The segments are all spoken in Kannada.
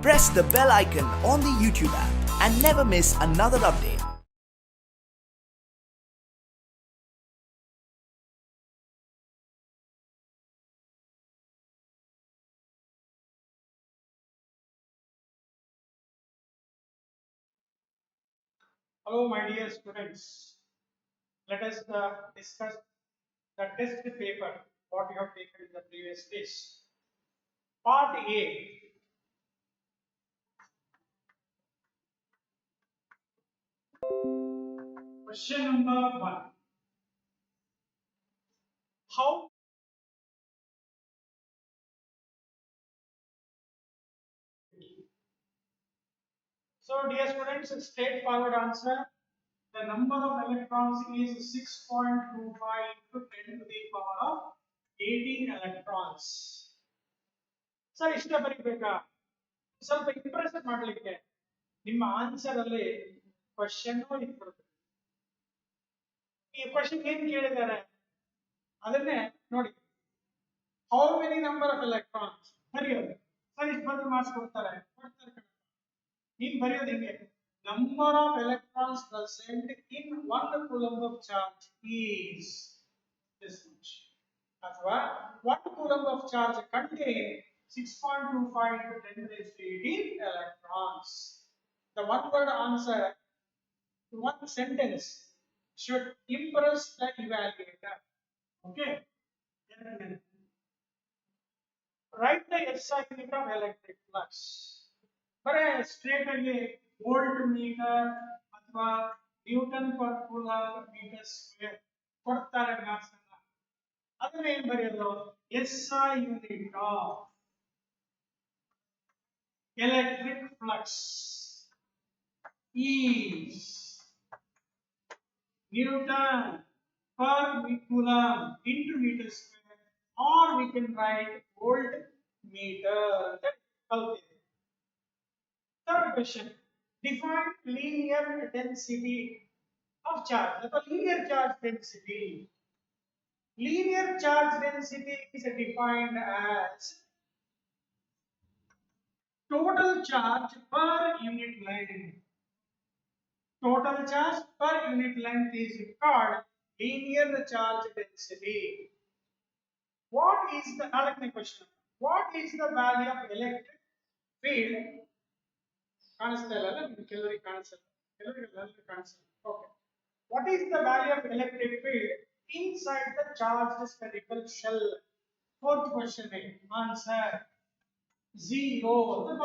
press the bell icon on the YouTube app and never miss another update. Hello, my dear students. Let us discuss the test paper what you have taken in the previous days. Part A. Question number 1. How so, dear students, straightforward answer. The number of electrons is 6.25 into 10 to the power of 18 electrons. Sir ಇಷ್ಟ ಬರೀಬೇಕಾ ಸ್ವಲ್ಪ ಇಂಪ್ರೆಸ್ ಮಾಡಲಿಕ್ಕೆ ನಿಮ್ಮ ಆನ್ಸರ್ ಅಲ್ಲಿ ಕ್ವಶನ್ ಇಟ್ಬಿಡುತ್ತೆ ಈ ಕ್ವಶನ್ ಏನ್ ಕೇಳಿದ್ದಾರೆ ಅದನ್ನೇ ನೋಡಿ how many number of electrons ಬರೆಯೋದು ಸರ್ ಇಷ್ಟು ಬಂದು ಮಾರ್ಕ್ಸ್ ಕೊಡ್ತಾರೆ ನೀನ್ ಬರೆಯೋದು ಹಿಂಗೆ number of electrons present in 1 coulomb of charge is this much ಅಥವಾ 1 coulomb of charge contain 6.25 into 10 raised to 18 electrons. The one word answer to one sentence should impress the evaluator. Okay. Write the SI unit of electric flux. ಬರೇ ಸ್ಟ್ರೇಟ್ ಆಗಿ ವೋಲ್ಟ್ ಮೀಟರ್ ಅಥವಾ newton per coulomb meter square ಕೊಡ್ತಾರೆ ಮ್ಯಾಥ್ಸ್ ಅನ್ನ ಅದನ್ನ ಏನ್ ಬರೆಯೋದು SI unit of electric flux is Newton per coulomb into meter square, or we can write volt meter. Third question. Define linear density of charge. The linear charge density. Linear charge density is defined as total charge per unit length. Total charge per unit length is called linear charge density. What is the question? What is the value of electric field? Okay. What is the value of electric field inside the charged spherical shell? Fourth question. Answer 0.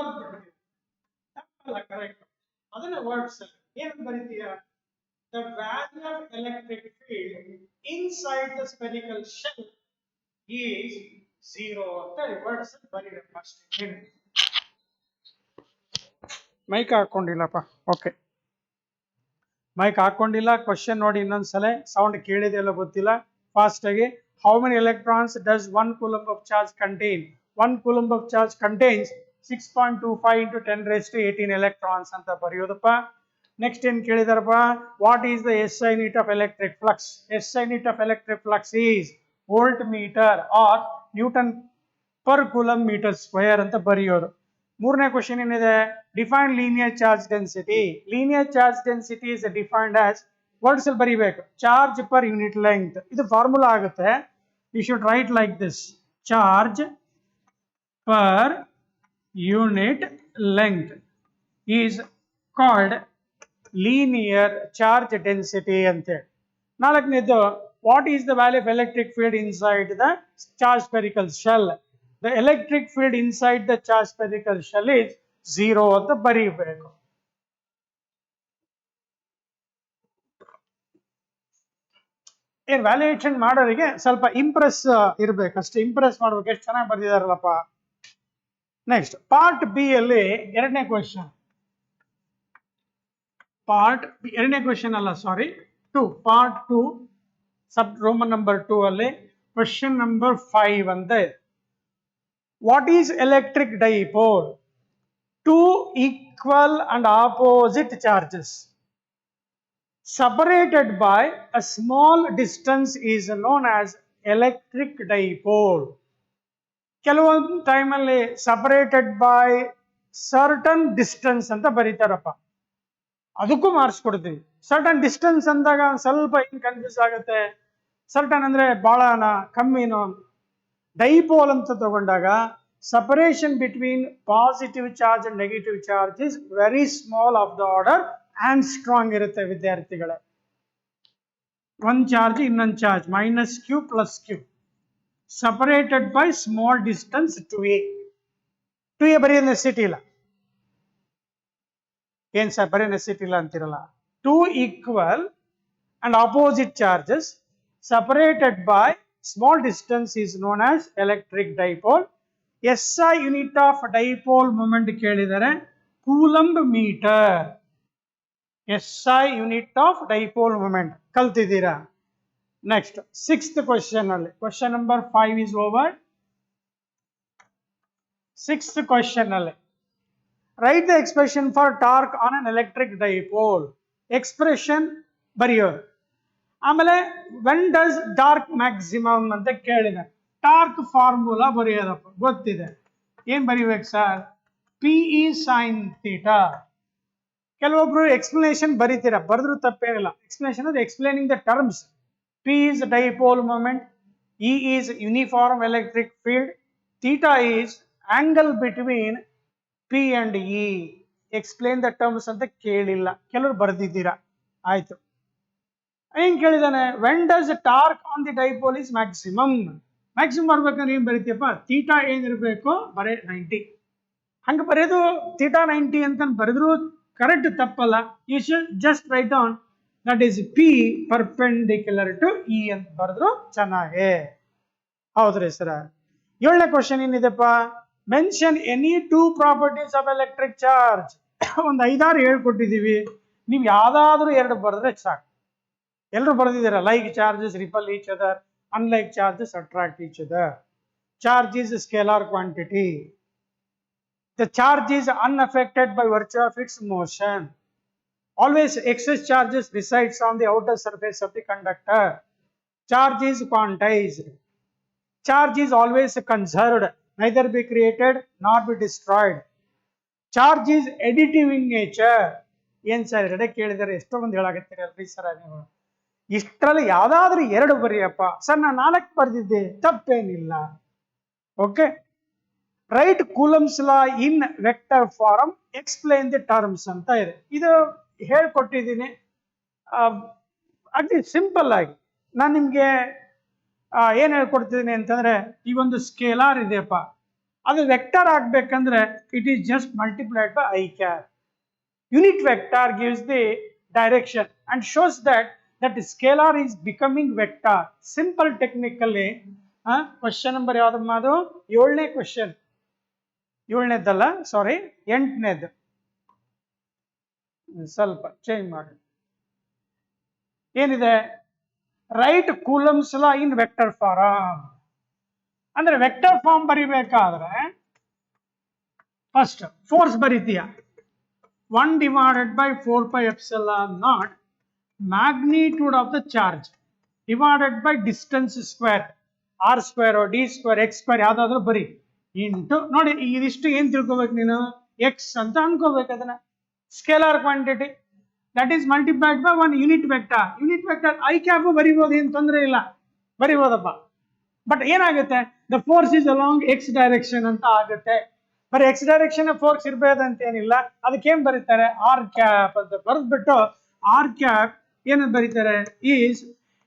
Correct. Other words, the value of electric field inside the spherical shell is 0. Words mic ಹಾಕೊಂಡಿಲ್ಲಪ್ಪ ಓಕೆ ಮೈಕ್ ಹಾಕೊಂಡಿಲ್ಲ ಕ್ವಶನ್ ನೋಡಿ ಇನ್ನೊಂದ್ಸಲ ಸೌಂಡ್ ಕೇಳಿದೆಲ್ಲ ಗೊತ್ತಿಲ್ಲ ಫಾಸ್ಟ್ ಆಗಿ how many electrons does 1 coulomb of charge contain 1 coulomb of charge contains 6.25 into 10 raised to 18 electrons ಅಂತ ಬರೆಯೋದಪ್ಪ ನೆಕ್ಸ್ಟ್ ಏನ್ ಕೇಳಿದಾರಪ್ಪ what is the SI unit of electric flux SI unit of electric flux is volt meter or Newton per coulomb meter square ಅಂತ ಬರೆಯೋದು ಮೂರನೇ ಕ್ವಶನ್ ಏನಿದೆ define linear charge density linear charge density is defined as words ಅಲ್ಲಿ ಬರೀಬೇಕು ಚಾರ್ಜ್ ಪರ್ ಯೂನಿಟ್ ಲೆಂತ್ ಇದು ಫಾರ್ಮುಲಾ ಆಗುತ್ತೆ you should write like this charge per unit length is called linear charge density ಅಂತೇಳಿ ನಾಲ್ಕನೇದು what is the value of electric field inside the charge spherical shell the electric field inside the charge spherical shell is 0 ಅಂತ ಬರೀಬೇಕು ವ್ಯಾಲ್ಯೂಯೇಷನ್ ಮಾಡೋರಿಗೆ ಸ್ವಲ್ಪ ಇಂಪ್ರೆಸ್ ಇರಬೇಕು ಅಷ್ಟೇ ಇಂಪ್ರೆಸ್ ಮಾಡ್ಬೇಕು ಎಷ್ಟು ಚೆನ್ನಾಗಿ ಬರೆದಿದಾರಲ್ಲಪ್ಪ ನೆಕ್ಸ್ಟ್ ಪಾರ್ಟ್ ಬಿ ಅಲ್ಲಿ ಎರಡನೇ ಕ್ವೆಶ್ಚನ್ ಎರಡನೇ ಕ್ವೆಶ್ಚನ್ ಅಲ್ಲ ಸಾರಿ ಪಾರ್ಟ್ 2 ಸಬ್ ರೋಮನ್ ನಂಬರ್ 2 ಅಲ್ಲಿ ಕ್ವೆಶ್ಚನ್ ನಂಬರ್ 5 ಅಂತ ಇದೆ What is electric dipole? Two equal and opposite charges separated by a small distance is known as electric dipole. ಕೆಲವೊಂದು ಟೈಮಲ್ಲಿ separated by ಸರ್ಟನ್ ಡಿಸ್ಟೆನ್ಸ್ ಅಂತ ಬರೀತಾರಪ್ಪ, ಅದಕ್ಕೂ ಮಾರ್ಕ್ಸ್ ಕೊಡ್ತೀವಿ. ಸರ್ಟನ್ ಡಿಸ್ಟೆನ್ಸ್ ಅಂದಾಗ ಸ್ವಲ್ಪ ಕನ್ಫ್ಯೂಸ್ ಆಗುತ್ತೆ. ಸರ್ಟನ್ ಅಂದ್ರೆ ಬಹಳನ ಕಮ್ಮಿನೋ. ಡೈಪೋಲ್ ಅಂತ ತಗೊಂಡಾಗ separation between positive charge and negative charge is very small of the order and strong ಇರುತ್ತೆ ವಿದ್ಯಾರ್ಥಿಗಳೇ. one charge ಇನ್ನೊಂದು charge minus q plus q separated by small distance 2a. 2a ಬರೀ ನೆಸಿಟಿ ಇಲ್ಲ, ಏನ್ ಸರ್ ಬರೀ ನೆಸಿಟಿ ಇಲ್ಲ ಅಂತಿರಲ್ಲ. 2 equal and opposite charges separated by small distance is known as electric dipole. SI unit of dipole moment ಕೇಳಿದರೆ coulomb metre. SI unit of dipole moment ಕಲ್ತಿದ್ದೀರಾ. ನೆಕ್ಸ್ಟ್ 6th ಕ್ವೆಶ್ಚನ್ ಅಲ್ಲಿ, question number 5 is over. 6th question ಅಲ್ಲಿ write the expression for torque on an electric dipole. Expression ಬರೆಯೋದು. ಆಮೇಲೆ ವೆನ್ ಡಸ್ ಟಾರ್ಕ್ ಮ್ಯಾಕ್ಸಿಮಮ್ ಅಂತ ಕೇಳಿದೆ. ಟಾರ್ಕ್ ಫಾರ್ಮುಲಾ ಬರೆಯೋದಪ್ಪ ಗೊತ್ತಿದೆ. ಏನ್ ಬರೀಬೇಕು sir? P E sine theta. ಕೆಲವೊಬ್ರು ಎಕ್ಸ್ಪ್ಲನೇಷನ್ ಬರೀತೀರಾ, ಬರೆದ್ರು ತಪ್ಪೇನಿಲ್ಲ. ಎಕ್ಸ್ಪ್ಲನೇಷನ್ ಅಂದ್ರೆ explaining the terms. P is dipole moment, E is uniform electric field, theta is angle between P and E. Explain the terms ಅಂತ ಕೇಳಿಲ್ಲ, ಕೆಲವರು ಬರೆದಿದ್ದೀರಾ. ಆಯ್ತು. ಏನ್ ಕೇಳಿದಾನೆ? When does torque on the dipole is maximum. Maximum ಬರ್ಬೇಕಂದ್ರೆ ಏನ್ ಬರೀತಿಯಪ್ಪ? ಥೀಟಾ ಏನಿರ್ಬೇಕು? ಬರೇ 90. ಹಂಗ ಬರೆಯೋದು ಥೀಟಾ 90 ಅಂತ ಬರೆದ್ರು ಕರೆಕ್ಟ್, ತಪ್ಪಲ್ಲ. You should just write down that is P perpendicular to E ಅಂತ ಬರೆದ್ರು ಚೆನ್ನಾಗೆ. ಹೌದ್ರಿ ಸರ. 7ನೇ ಕ್ವಶನ್ ಏನಿದೆಪ್ಪ? Mention any 2 properties of electric charge. ಒಂದು 5-6 ಹೇಳ್ಕೊಟ್ಟಿದೀವಿ, ನೀವು ಯಾವ್ದಾದ್ರು 2 ಬರೆದ್ರೆ ಸಾಕು. ಎಲ್ಲರೂ ಬರೆದಿದ್ದೀರ. Like charges repel each other, unlike charges attract each other. Charge is a scalar quantity. The charge is unaffected by virtue of its motion. Always excess charges resides on the outer surface of the conductor. Charge is quantized. Charge is always conserved, neither be created nor be destroyed. Charge is additive in nature. ಏನ್ ಸರ್ ಎರಡೇ ಕೇಳಿದರೆ ಎಷ್ಟೊಂದು ಹೇಳಾಗತ್ತೀರಲ್ರಿ ಸರ್ ನೀವು. ಇಷ್ಟರಲ್ಲಿ ಯಾವ್ದಾದ್ರು 2 ಬರೆಯಪ್ಪ. ಸರ್ ನಾನು 4 ಬರೆದಿದ್ದೆ, ತಪ್ಪೇನಿಲ್ಲ. Okay. Write coulomb's law in vector form, explain the terms ಅಂತ ಇದೆ. ಇದು ಹೇಳ್ಕೊಟ್ಟಿದ್ದೀನಿ ಅತಿ ಸಿಂಪಲ್ ಆಗಿ. ನಾನು ನಿಮ್ಗೆ ಏನ್ ಹೇಳ್ಕೊಡ್ತಿದ್ದೀನಿ ಅಂತಂದ್ರೆ, ಈ ಒಂದು ಸ್ಕೇಲಾರ್ ಇದೆಯಪ್ಪ, ಅದು ವೆಕ್ಟರ್ ಆಗ್ಬೇಕಂದ್ರೆ it is just multiplied by I cap. Unit vector gives the direction and shows that scalar is becoming vector. Simple technically. Question number ಯಾವ್ದಮ್ಮ? ಅದು 7ನೇ ಕ್ವಶನ್. 7ನೇದಲ್ಲ, ಸಾರಿ 8ನೇದು. ಸ್ವಲ್ಪ ಚೇಂಜ್ ಮಾಡಿ. ಏನಿದೆ? Write coulomb's law in vector form. ಅಂದ್ರೆ ವೆಕ್ಟರ್ ಫಾರ್ಮ್ ಬರಿಬೇಕಾದ್ರೆ ಫಸ್ಟ್ ಫೋರ್ಸ್ ಬರೀತೀಯ. 1 divided by 4 pi epsilon naught magnitude of the charge divided by distance square, r square or d square x square ಯಾವ್ದಾದ್ರು ಬರಿ, ಇಂಟು ನೋಡಿ ಇದಿಷ್ಟು ಏನ್ ತಿಳ್ಕೊಬೇಕು ನೀನು? ಎಕ್ಸ್ ಅಂತ ಅನ್ಕೋಬೇಕು. ಅದನ್ನ scalar quantity that is multiplied by 1 unit vector. Unit vector I cap ಬರಿಬೋದು, ಏನ್ ತೊಂದರೆ ಇಲ್ಲ, ಬರಿಬೋದಪ್ಪ. ಬಟ್ ಏನಾಗುತ್ತೆ? The force is along X direction ಅಂತ ಆಗುತ್ತೆ. ಬರೀ ಎಕ್ಸ್ ಡೈರೆಕ್ಷನ್ ಫೋರ್ಸ್ ಇರ್ಬೇಕಂತ ಏನಿಲ್ಲ. ಅದಕ್ಕೇನ್ ಬರೀತಾರೆ? ಆರ್ ಕ್ಯಾಪ್ ಅಂತ ಬರೆದ್ಬಿಟ್ಟು ಆರ್ ಕ್ಯಾಪ್ ಏನು ಬರೀತಾರೆ? Is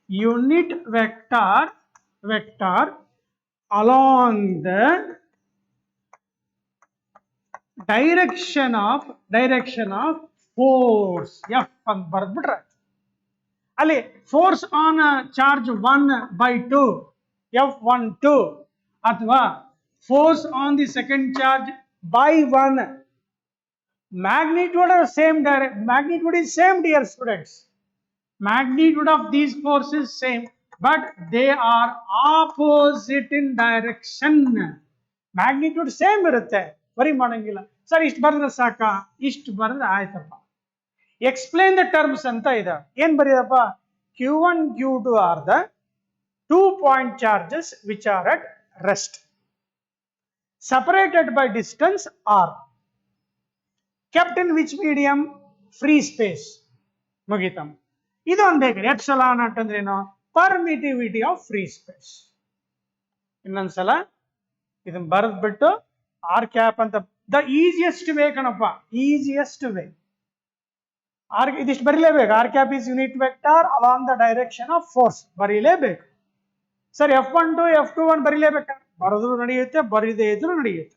unit vector along the direction of force F ಅಂತ ಬರೆದ್ಬಿಟ್ರೆ, ಅಲ್ಲಿ ಫೋರ್ಸ್ ಆನ್ ಚಾರ್ಜ್ 1/2 F12 ಅಥವಾ force on the second charge by 1. Magnitude are same, magnitude is same, dear students. Magnitude of these forces is same, but they are opposite in direction. Magnitude same ಇರುತ್ತೆ, ವರಿ ಮಾಡಂಗಿಲ್ಲ. ಸರ್ ಇಷ್ಟು ಬರೆದ್ರೆ ಸಾಕ? ಇಷ್ಟು ಬರೆದ್ರೆ ಆಯ್ತಪ್ಪ. ಎಕ್ಸ್ಪ್ಲೈನ್ ದ ಟರ್ಮ್ಸ್ ಅಂತ ಇದೆ. ಏನ್ ಬರೆಯಪ್ಪ? Q1 Q2 are the 2 point charges which are at rest separated by distance r. kept in which medium? Free space. ಮುಗಿತಮ್ಮ. ಇದೊಂದು ಬೇಕ್ರಿ. ಎಪ್ಸಲಾನ್ ಅಂತಂದ್ರೆ ಏನು? Permittivity of free space. ಇನ್ನೊಂದ್ಸಲ ಇದನ್ನ ಬರೆದ್ಬಿಟ್ಟು ಆರ್ ಕ್ಯಾಪ್ ಅಂತ ದ ಈಸಿಯೆಸ್ಟ್ ವೇ ಕಣಪ್ಪ, ಈಸಿಯೆಸ್ಟ್ ವೇ. ಇದಿಷ್ಟು ಬರೀಲೇಬೇಕು. R cap is unit vector along the direction of force, ಬರೀಲೇಬೇಕು. ಸರ್ F12 F21 ಬರೀಲೇಬೇಕು, ಬರೆದ್ರು ನಡೆಯುತ್ತೆ, ಬರೀದೇ ಇದ್ರು ನಡೆಯುತ್ತೆ.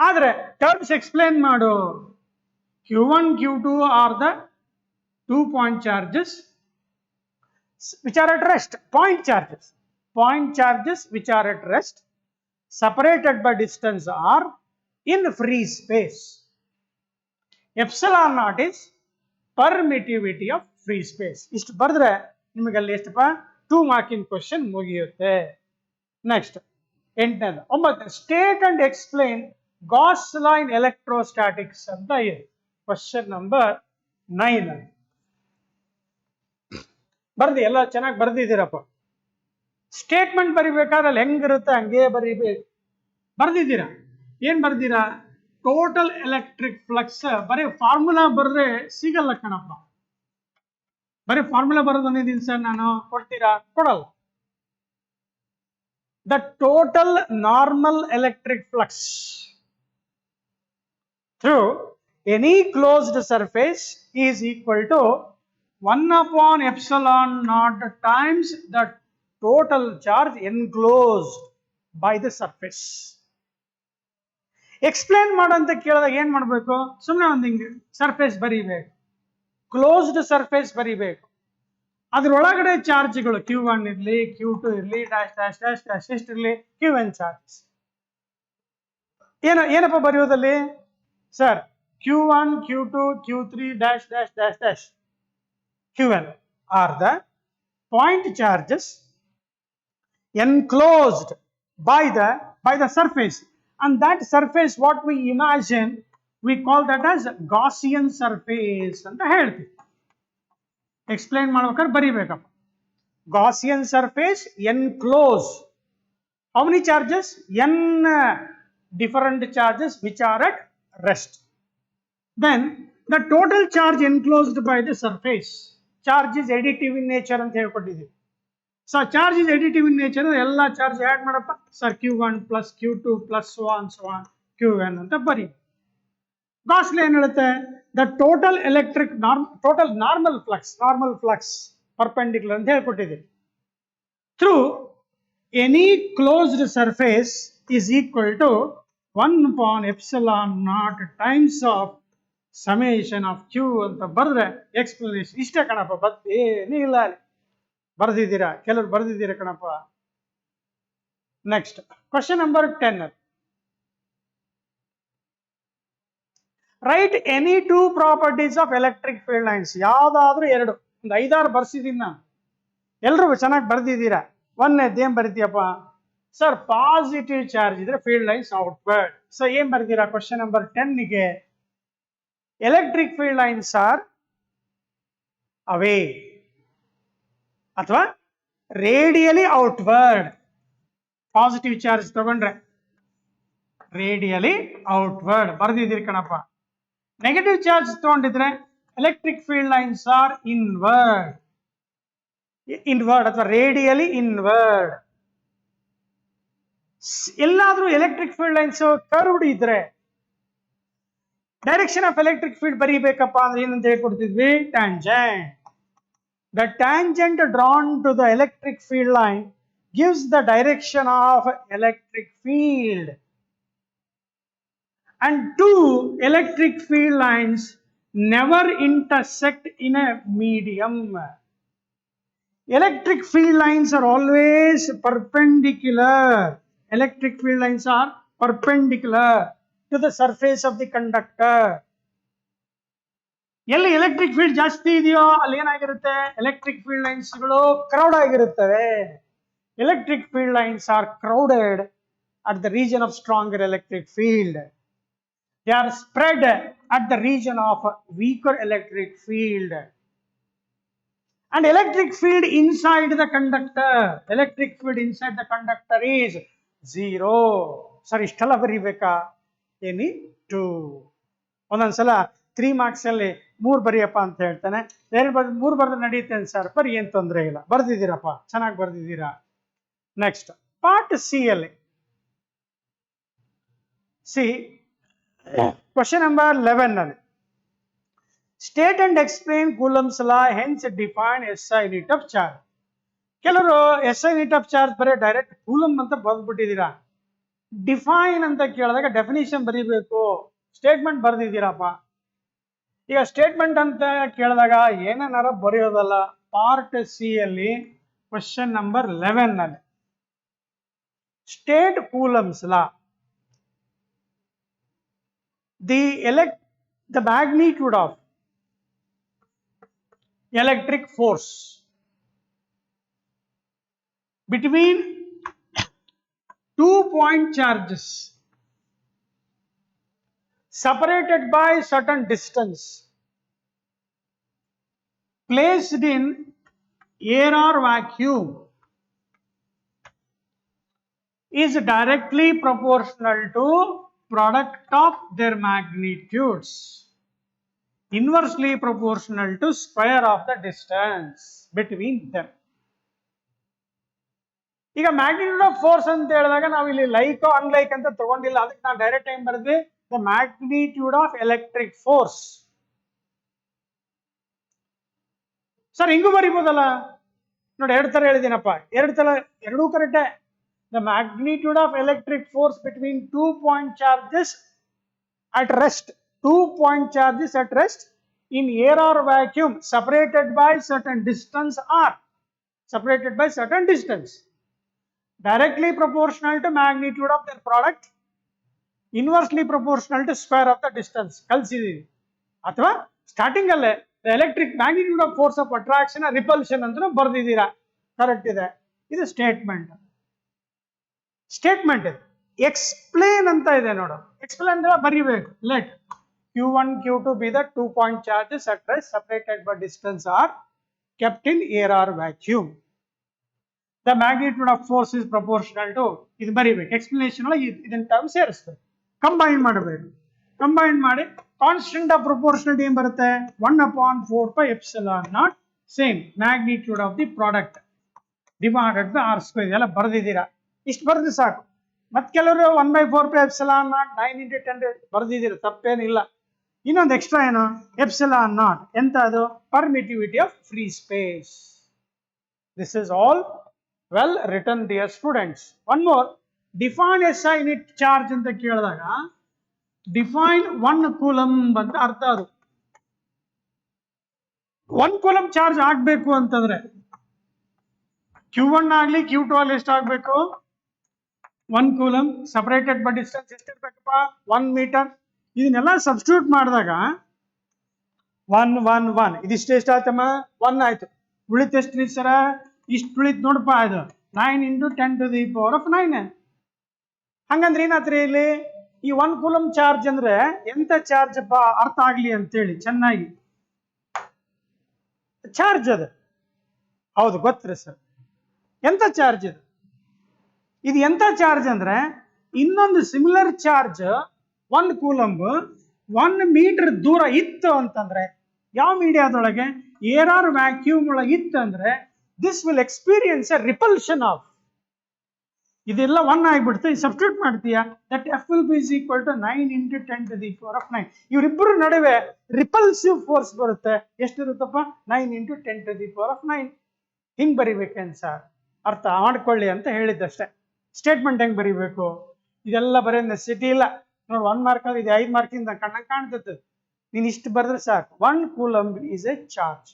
ಆದ್ರೆ ಟರ್ಮ್ಸ್ ಎಕ್ಸ್ಪ್ಲೇನ್ ಮಾಡು. Q1 Q2 are the 2 point charges which are at rest. Point charges which are at rest, separated by distance r in free space. Epsilon naught is permittivity of free space. ಇಷ್ಟು ಬರೆದ್ರೆ ನಿಮಗೆ ಅಲ್ಲಿ ಎಷ್ಟಪ್ಪ? 2 ಮಾರ್ಕಿಂಗ್ ಕ್ವಶನ್ ಮುಗಿಯುತ್ತೆ. ನೆಕ್ಸ್ಟ್ 8ನೇದು 9. State and explain Gauss law in electrostatics ಅಂತ ಇದೆ. ಕ್ವಶನ್ ನಂಬರ್ 9 ಬರ್ದಿ. ಎಲ್ಲ ಚೆನ್ನಾಗಿ ಬರ್ದಿದ್ದೀರಪ್ಪ. ಸ್ಟೇಟ್ಮೆಂಟ್ ಬರಿಬೇಕಾದ್ರೆ ಅಲ್ಲಿ ಹೆಂಗಿರುತ್ತೆ ಹಂಗೆ ಬರಿಬೇಕು. ಬರ್ದಿದ್ದೀರಾ? ಏನ್ ಬರ್ದಿರಾ? Total electric flux. ಬರೀ ಫಾರ್ಮುಲಾ ಬರೆದ್ರೆ ಸಿಗಲ್ಲ ಕಣಪ್ಪ. ಬರೀ ಫಾರ್ಮುಲಾ ಬರೋದು ಅಂದಿದ್ದೀನಿ ಸರ್ ನಾನು, ಕೊಡ್ತೀರಾ? ಕೊಡಲ್ಲ. The total normal electric flux through any closed surface is equal to 1 upon epsilon naught times the total charge enclosed by the surface. Explain ಮಾಡು ಅಂತ ಕೇಳಿದಾಗ ಏನ್ ಮಾಡಬೇಕು? ಸುಮ್ಮನೆ ಒಂದು ಹಿಂಗೆ ಸರ್ಫೇಸ್ ಬರೀಬೇಕು, ಕ್ಲೋಸ್ಡ್ ಸರ್ಫೇಸ್ ಬರೀಬೇಕು. ಅದ್ರೊಳಗಡೆ ಚಾರ್ಜ್ಗಳು Q1 ಇರಲಿ, Q2 ಇರಲಿ, ಡ್ಯಾಶ್ ಡ್ಯಾಶ್ ಡ್ಯಾಶ್ ಡ್ಯಾಶ್ ಎಷ್ಟಿರಲಿ, Qn ಚಾರ್ಜಸ್. ಏನಪ್ಪ ಬರೆಯೋದಲ್ಲಿ sir? Q1 Q2 Q3 dash dash dash dash Qn are the point charges enclosed by the surface, and that surface what we imagine we call that as Gaussian surface ಅಂತ ಹೇಳ್ತೀವಿ. ಎಕ್ಸ್ಪ್ಲೈನ್ ಮಾಡ್ಬೇಕಾದ್ರೆ ಬರಿಬೇಕಪ್ಪ. Gaussian surface enclose how many charges? N different charges which are at rest. Then the total charge enclosed by the surface. Charge is additive in nature ಅಂತ ಹೇಳ್ಕೊಟ್ಟಿದ್ದೀವಿ. So charge is additive in nature. ಎಲ್ಲ ಚಾರ್ಜ್ ಆ್ಯಡ್ ಮಾಡಪ್ಪ sir. Q1 plus Q2 plus so on Qn ಅಂತ ಬರಿ. ಗಾಸ್ ಲಾ ಏನ್ ಹೇಳುತ್ತೆ? The total electric total normal flux perpendicular ಅಂತ ಹೇಳ್ಕೊಟ್ಟಿದ್ದೀವಿ. Through any closed surface is equal to 1 upon epsilon naught times of summation of Q ಅಂತ ಬರೆದ್ರೆ ಎಕ್ಸ್ಪ್ಲನೇಷನ್ ಇಷ್ಟೇ ಕಣಪ್ಪ. ಏನೇ ಇಲ್ಲ, ಬರ್ದಿದ್ದೀರಾ? ಕೆಲವರು ಬರ್ದಿದ್ದೀರಾ ಕಣಪ್ಪ. Next question number 10. Right any 2 properties of electric field lines. ಯಾವ್ದಾದ್ರು 2, ಒಂದು 5-6 ಬರ್ಸಿದ್ದೀನಿ ನಾನು. ಎಲ್ರು ಚೆನ್ನಾಗಿ ಬರ್ದಿದ್ದೀರಾ. 1ನೇದು ಏನ್ ಬರಿತೀಯಪ್ಪ ಸರ್? ಪಾಸಿಟಿವ್ ಚಾರ್ಜ್ ಇದ್ರೆ ಫೀಲ್ಡ್ ಲೈನ್ಸ್ ಔಟ್ವರ್ಡ್. ಸೊ ಏನ್ ಬರ್ತೀರಾ ಕ್ವಶನ್ ನಂಬರ್ 10ಗೆ? Electric field lines are away ಅಥವಾ ರೇಡಿಯಲಿ ಔಟ್ವರ್ಡ್. ಪಾಸಿಟಿವ್ ಚಾರ್ಜ್ ತಗೊಂಡ್ರೆ ರೇಡಿಯಲಿ ಔಟ್ವರ್ಡ್ ಬರ್ದಿದ್ದೀರಿ ಕಣಪ್ಪ. ನೆಗೆಟಿವ್ ಚಾರ್ಜ್ ತಗೊಂಡಿದ್ರೆ electric field lines are inward ಅಥವಾ ರೇಡಿಯಲಿ ಇನ್ವರ್ಡ್. ಎಲ್ಲಾದ್ರೂ ಎಲೆಕ್ಟ್ರಿಕ್ ಫೀಲ್ಡ್ ಲೈನ್ಸ್ ಕರ್ವ್ಡ್ ಇದ್ರೆ ಡೈರೆಕ್ಷನ್ ಆಫ್ ಎಲೆಕ್ಟ್ರಿಕ್ ಫೀಲ್ಡ್ ಬರೀಬೇಕಪ್ಪ ಅಂದ್ರೆ ಏನಂತ ಹೇಳ್ಕೊಡ್ತಿದ್ವಿ? Tangent. The tangent drawn to the electric field line gives the direction of electric field. And 2 electric field lines never intersect in a medium. Electric field lines are always perpendicular. Electric field lines are perpendicular to the surface of the conductor. ಎಲ್ಲಿ ಎಲೆಕ್ಟ್ರಿಕ್ ಫೀಲ್ಡ್ ಜಾಸ್ತಿ ಇದೆಯೋ ಅಲ್ಲಿ ಏನಾಗಿರುತ್ತೆ? ಎಲೆಕ್ಟ್ರಿಕ್ ಫೀಲ್ಡ್ ಲೈನ್ಸ್ಗಳು ಕ್ರೌಡ್ ಆಗಿರುತ್ತವೆ. Electric field lines R crowded at the region of stronger electric field. They are spread at the region of weaker electric field. And electric field inside the conductor is 0. Sir, ishtala baribeka? Any 2. ಒಂದೊಂದ್ಸಲ 3 ಮಾರ್ಕ್ಸ್ ಅಲ್ಲಿ 3 ಬರೆಯಪ್ಪ ಅಂತ ಹೇಳ್ತಾನೆ, ಬೇರೆ 3 ಬರೆದು ನಡೆಯುತ್ತೇನೆ ಸರ್, ಬರೀ ಏನ್ ತೊಂದರೆ ಇಲ್ಲ, ಬರ್ದಿದ್ದೀರಪ್ಪ, ಚೆನ್ನಾಗಿ ಬರ್ದಿದ್ದೀರಾ. ನೆಕ್ಸ್ಟ್ ಪಾರ್ಟ್ ಸಿ ಅಲ್ಲಿ ಸಿ ಕ್ವಶನ್ ನಂಬರ್ 11 ಅಲ್ಲಿ state and explain coulombs law, hence define SI unit of charge. ಕೆಲವರು SI ಯೂನಿಟ್ ಆಫ್ ಚಾರ್ಜ್ ಬರೀ ಡೈರೆಕ್ಟ್ ಕೂಲಮ್ ಅಂತ ಬರ್ದ್ಬಿಟ್ಟಿದ್ದೀರಾ. ಡಿಫೈನ್ ಅಂತ ಕೇಳಿದಾಗ ಡೆಫಿನಿಷನ್ ಬರೀಬೇಕು, ಸ್ಟೇಟ್ಮೆಂಟ್ ಬರ್ದಿದ್ದೀರಪ್ಪ. ಈಗ ಸ್ಟೇಟ್ಮೆಂಟ್ ಅಂತ ಕೇಳಿದಾಗ ಏನಾರ ಬರೆಯೋದಲ್ಲ. ಪಾರ್ಟ್ ಸಿ ಅಲ್ಲಿ ಕ್ವಶನ್ ನಂಬರ್ 11 ನಲ್ಲಿ state coulombs law, the magnitude of electric force between 2 point charges separated by certain distance placed in air or vacuum is directly proportional to product of their magnitudes, inversely proportional to square of the distance between them. ಈಗ ಮ್ಯಾಗ್ನಿಟ್ಯೂಡ್ ಆಫ್ ಫೋರ್ಸ್ ಅಂತ ಹೇಳಿದಾಗ ನಾವು ಇಲ್ಲಿ ಲೈಕ್ ಅನ್ಲೈಕ್ ಅಂತ ತಗೊಂಡಿಲ್ಲ, ಅದಕ್ಕೆ ನಾವು ಡೈರೆಕ್ಟ್ ಟೈಮ್ ಬರೆದ್ವಿ the magnitude of electric force. Sir ಹಿಂಗೂ ಬರಿಬೋದಲ್ಲ ನೋಡಿ, 2 ತರ ಹೇಳಿದ್ದೀನಪ್ಪ, 2 ತರ ಎರಡೂ ಕರೆಕ್ಟೇ. The magnitude of electric force between 2 point charges at rest, 2 point charges at rest in air or vacuum separated by certain distance are separated by certain distance, directly proportional to magnitude of their product, inversely proportional to square of the distance. ಕಲ್ಸಿದೀವಿ. ಅಥವಾ ಸ್ಟಾರ್ಟಿಂಗ್ ಅಲ್ಲೇ the electric magnitude of force of attraction repulsion ಅಂತ ಬರ್ದಿದ್ದೀರಾ, ಕರೆಕ್ಟ್ ಇದೆ. ಇದು ಸ್ಟೇಟ್ಮೆಂಟ್. ಸ್ಟೇಟ್ಮೆಂಟ್ ಇದೆ. ಎಕ್ಸ್ಪ್ಲೇನ್ ಅಂತ ಇದೆ ನೋಡು, ಎಕ್ಸ್ಪ್ಲೇನ್ ಅಂದ್ರೆ ಬರೀಬೇಕು. Let Q1 Q2 be the 2 point charges at rest separated by distance are kept in air or vacuum, the magnitude of force is proportional to, ಇದು ಬರೀಬೇಕು. ಎಕ್ಸ್ಪ್ಲನೇಷನ್ ಒಳಗೆ ಇದನ್ನ ಟರ್ಮ್ ಸೇರಿಸ್ಬೇಕು, ಕಂಬೈನ್ ಮಾಡಬೇಕು. ಕಂಬೈನ್ ಮಾಡಿ ಕಾನ್ಸ್ಟೆಂಟ್ ಆಫ್ ಪ್ರೊಪೋರ್ಷನಲ್ ಏನ್ ಬರುತ್ತೆ, 1/4πε0 same magnitude of the product divided by R². ಇದೆಲ್ಲ ಬರ್ದಿದ್ದೀರಾ, ಇಷ್ಟು ಬರೆದು ಸಾಕು. ಮತ್ತೆ ಕೆಲವರು 1/4πε0 9 × 10 ಬರ್ದಿದ್ದೀರಾ, ತಪ್ಪೇನಿಲ್ಲ. ಇನ್ನೊಂದು ಎಕ್ಸ್ಟ್ರಾ ಏನು, ε0 ಎಂತ ಅದು, permittivity of free space. This is all well written dear students. One more, define SI unit charge ಅಂತ ಕೇಳಿದಾಗ ಡಿಫೈನ್ 1 ಕೂಲಮ್ ಅಂತ ಅರ್ಥ. ಅದು 1 ಕೂಲಮ್ ಚಾರ್ಜ್ ಆಗ್ಬೇಕು ಅಂತಂದ್ರೆ Q1 ಆಗ್ಲಿ Q2 ಆಗ್ಲಿ ಎಷ್ಟಾಗಬೇಕು, 1 ಕೂಲಮ್ ಸಪರೇಟೆಡ್ ಬೈ ಡಿಸ್ಟೆನ್ಸ್ ಎಷ್ಟಿರ್ಬೇಕಪ್ಪ, 1 ಮೀಟರ್. ಇದನ್ನೆಲ್ಲ ಸಬ್ಸ್ಟಿಟ್ಯೂಟ್ ಮಾಡಿದಾಗ 1 1 1 ಇದಿಷ್ಟು ಎಷ್ಟಾಯ್ತಮ್ಮ, 1 ಆಯ್ತು. ಉಳಿತು ಎಷ್ಟು ಸರ, ಇಷ್ಟು ಉಳಿತು ನೋಡಪ್ಪ, ಇದು 9 × 10⁹ ಹಂಗಂದ್ರೆ ಏನಾತ್ರಿ ಇಲ್ಲಿ, ಈ 1 ಕೂಲಮ್ ಚಾರ್ಜ್ ಅಂದ್ರೆ ಎಂತ ಚಾರ್ಜ್ ಅಪ್ಪ, ಅರ್ಥ ಆಗ್ಲಿ ಅಂತೇಳಿ ಚೆನ್ನಾಗಿ. ಚಾರ್ಜ್ ಅದು ಹೌದು ಗೊತ್ತ್ರಿ ಸರ್, ಎಂತ ಚಾರ್ಜ್ ಇದು, ಇದು ಎಂತ ಚಾರ್ಜ್ ಅಂದ್ರೆ ಇನ್ನೊಂದು ಸಿಮಿಲರ್ ಚಾರ್ಜ್ 1 ಕೂಲಂಬ್ 1 ಮೀಟರ್ ದೂರ ಇತ್ತು ಅಂತಂದ್ರೆ, ಯಾವ ಮೀಡಿಯಾದೊಳಗೆ, ಏರ್ ಆರ್ ವ್ಯಾಕ್ಯೂಮ್ ಒಳಗೆ ಇತ್ತು ಅಂದ್ರೆ, this will experience A repulsion of, ಇದೆಲ್ಲ 1 ಆಗಿಬಿಡ್ತು. ಸಬ್ಸ್ಟಿಟ್ಯೂಟ್ ಮಾಡ್ತೀಯಾ, that F will be is equal to 9 × 10⁹ ಇವರಿಬ್ಬರ ನಡುವೆ ರಿಪಲ್ಸಿವ್ ಫೋರ್ಸ್ ಬರುತ್ತೆ. ಎಷ್ಟಿರುತ್ತಪ್ಪ, 9 × 10⁹. ಹಿಂಗ್ ಬರಿಬೇಕೇನ್ ಸರ್, ಅರ್ಥ ಮಾಡ್ಕೊಳ್ಳಿ ಅಂತ ಹೇಳಿದ್ದಷ್ಟೇ. ಸ್ಟೇಟ್ಮೆಂಟ್ ಹೆಂಗ್ ಬರಿಬೇಕು, ಇದೆಲ್ಲ ಬರೀ ನೆಸಿಟಿ ಇಲ್ಲ ನೋಡಿ. 1 ಮಾರ್ಕ್ ಇದು 5 ಮಾರ್ಕಿಂದ ಕಣ್ಣಂಗೆ ಕಾಣ್ತದೆ. ನೀನ್ ಇಷ್ಟು ಬರೆದ್ರೆ ಸಾಕು. 1 coulomb is a charge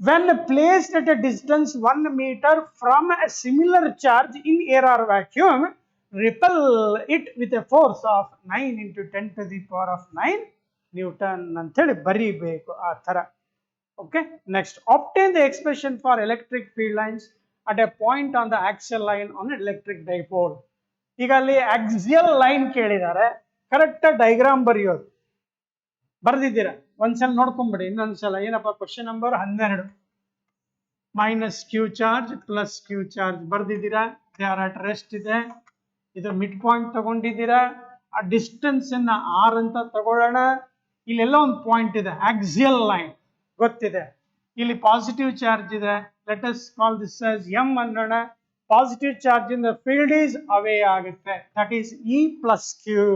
when placed at a distance 1 meter from a similar charge in air or vacuum, repel it with a force of 9 × 10⁹ Newton ಅಂತ ಹೇಳಿ ಬರೀಬೇಕು ಆ ತರ. Okay, next, obtain the expression for electric field lines at a point on the axial line on an electric dipole. ಈಗ ಅಲ್ಲಿ ಆಕ್ಸಿಯಲ್ ಲೈನ್ ಕೇಳಿದ್ದಾರೆ, ಕರೆಕ್ಟ್ ಡೈಗ್ರಾಮ್ ಬರೆಯೋದು. ಬರ್ದಿದ್ದೀರಾ, ಒಂದ್ಸಲ ನೋಡ್ಕೊಂಬಿಡಿ ಇನ್ನೊಂದ್ಸಲ. ಏನಪ್ಪ question number 12, minus Q charge plus Q charge ಬರ್ದಿದ್ದೀರಾ. ದೇ ಆರ್ ಅಟ್ ರೆಸ್ಟ್ ಇದೆ, ಇದು ಮಿಡ್ ಪಾಯಿಂಟ್ ತಗೊಂಡಿದ್ದೀರಾ. ಆ ಡಿಸ್ಟೆನ್ಸ್ ಅನ್ನ ಆರ್ ಅಂತ ತಗೊಳ್ಳೋಣ. ಇಲ್ಲೆಲ್ಲ ಒಂದು ಪಾಯಿಂಟ್ ಇದೆ, ಆಕ್ಸಿಯಲ್ ಲೈನ್ ಗೊತ್ತಿದೆ. ಇಲ್ಲಿ ಪಾಸಿಟಿವ್ ಚಾರ್ಜ್ ಇದೆ, let us call this as M ಅನ್ನೋಣ. ಪಾಸಿಟಿವ್ ಚಾರ್ಜ್ ಇಂದ ಫೀಲ್ಡ್ ಈಸ್ ಅವೇ ಆಗುತ್ತೆ, that is E plus Q.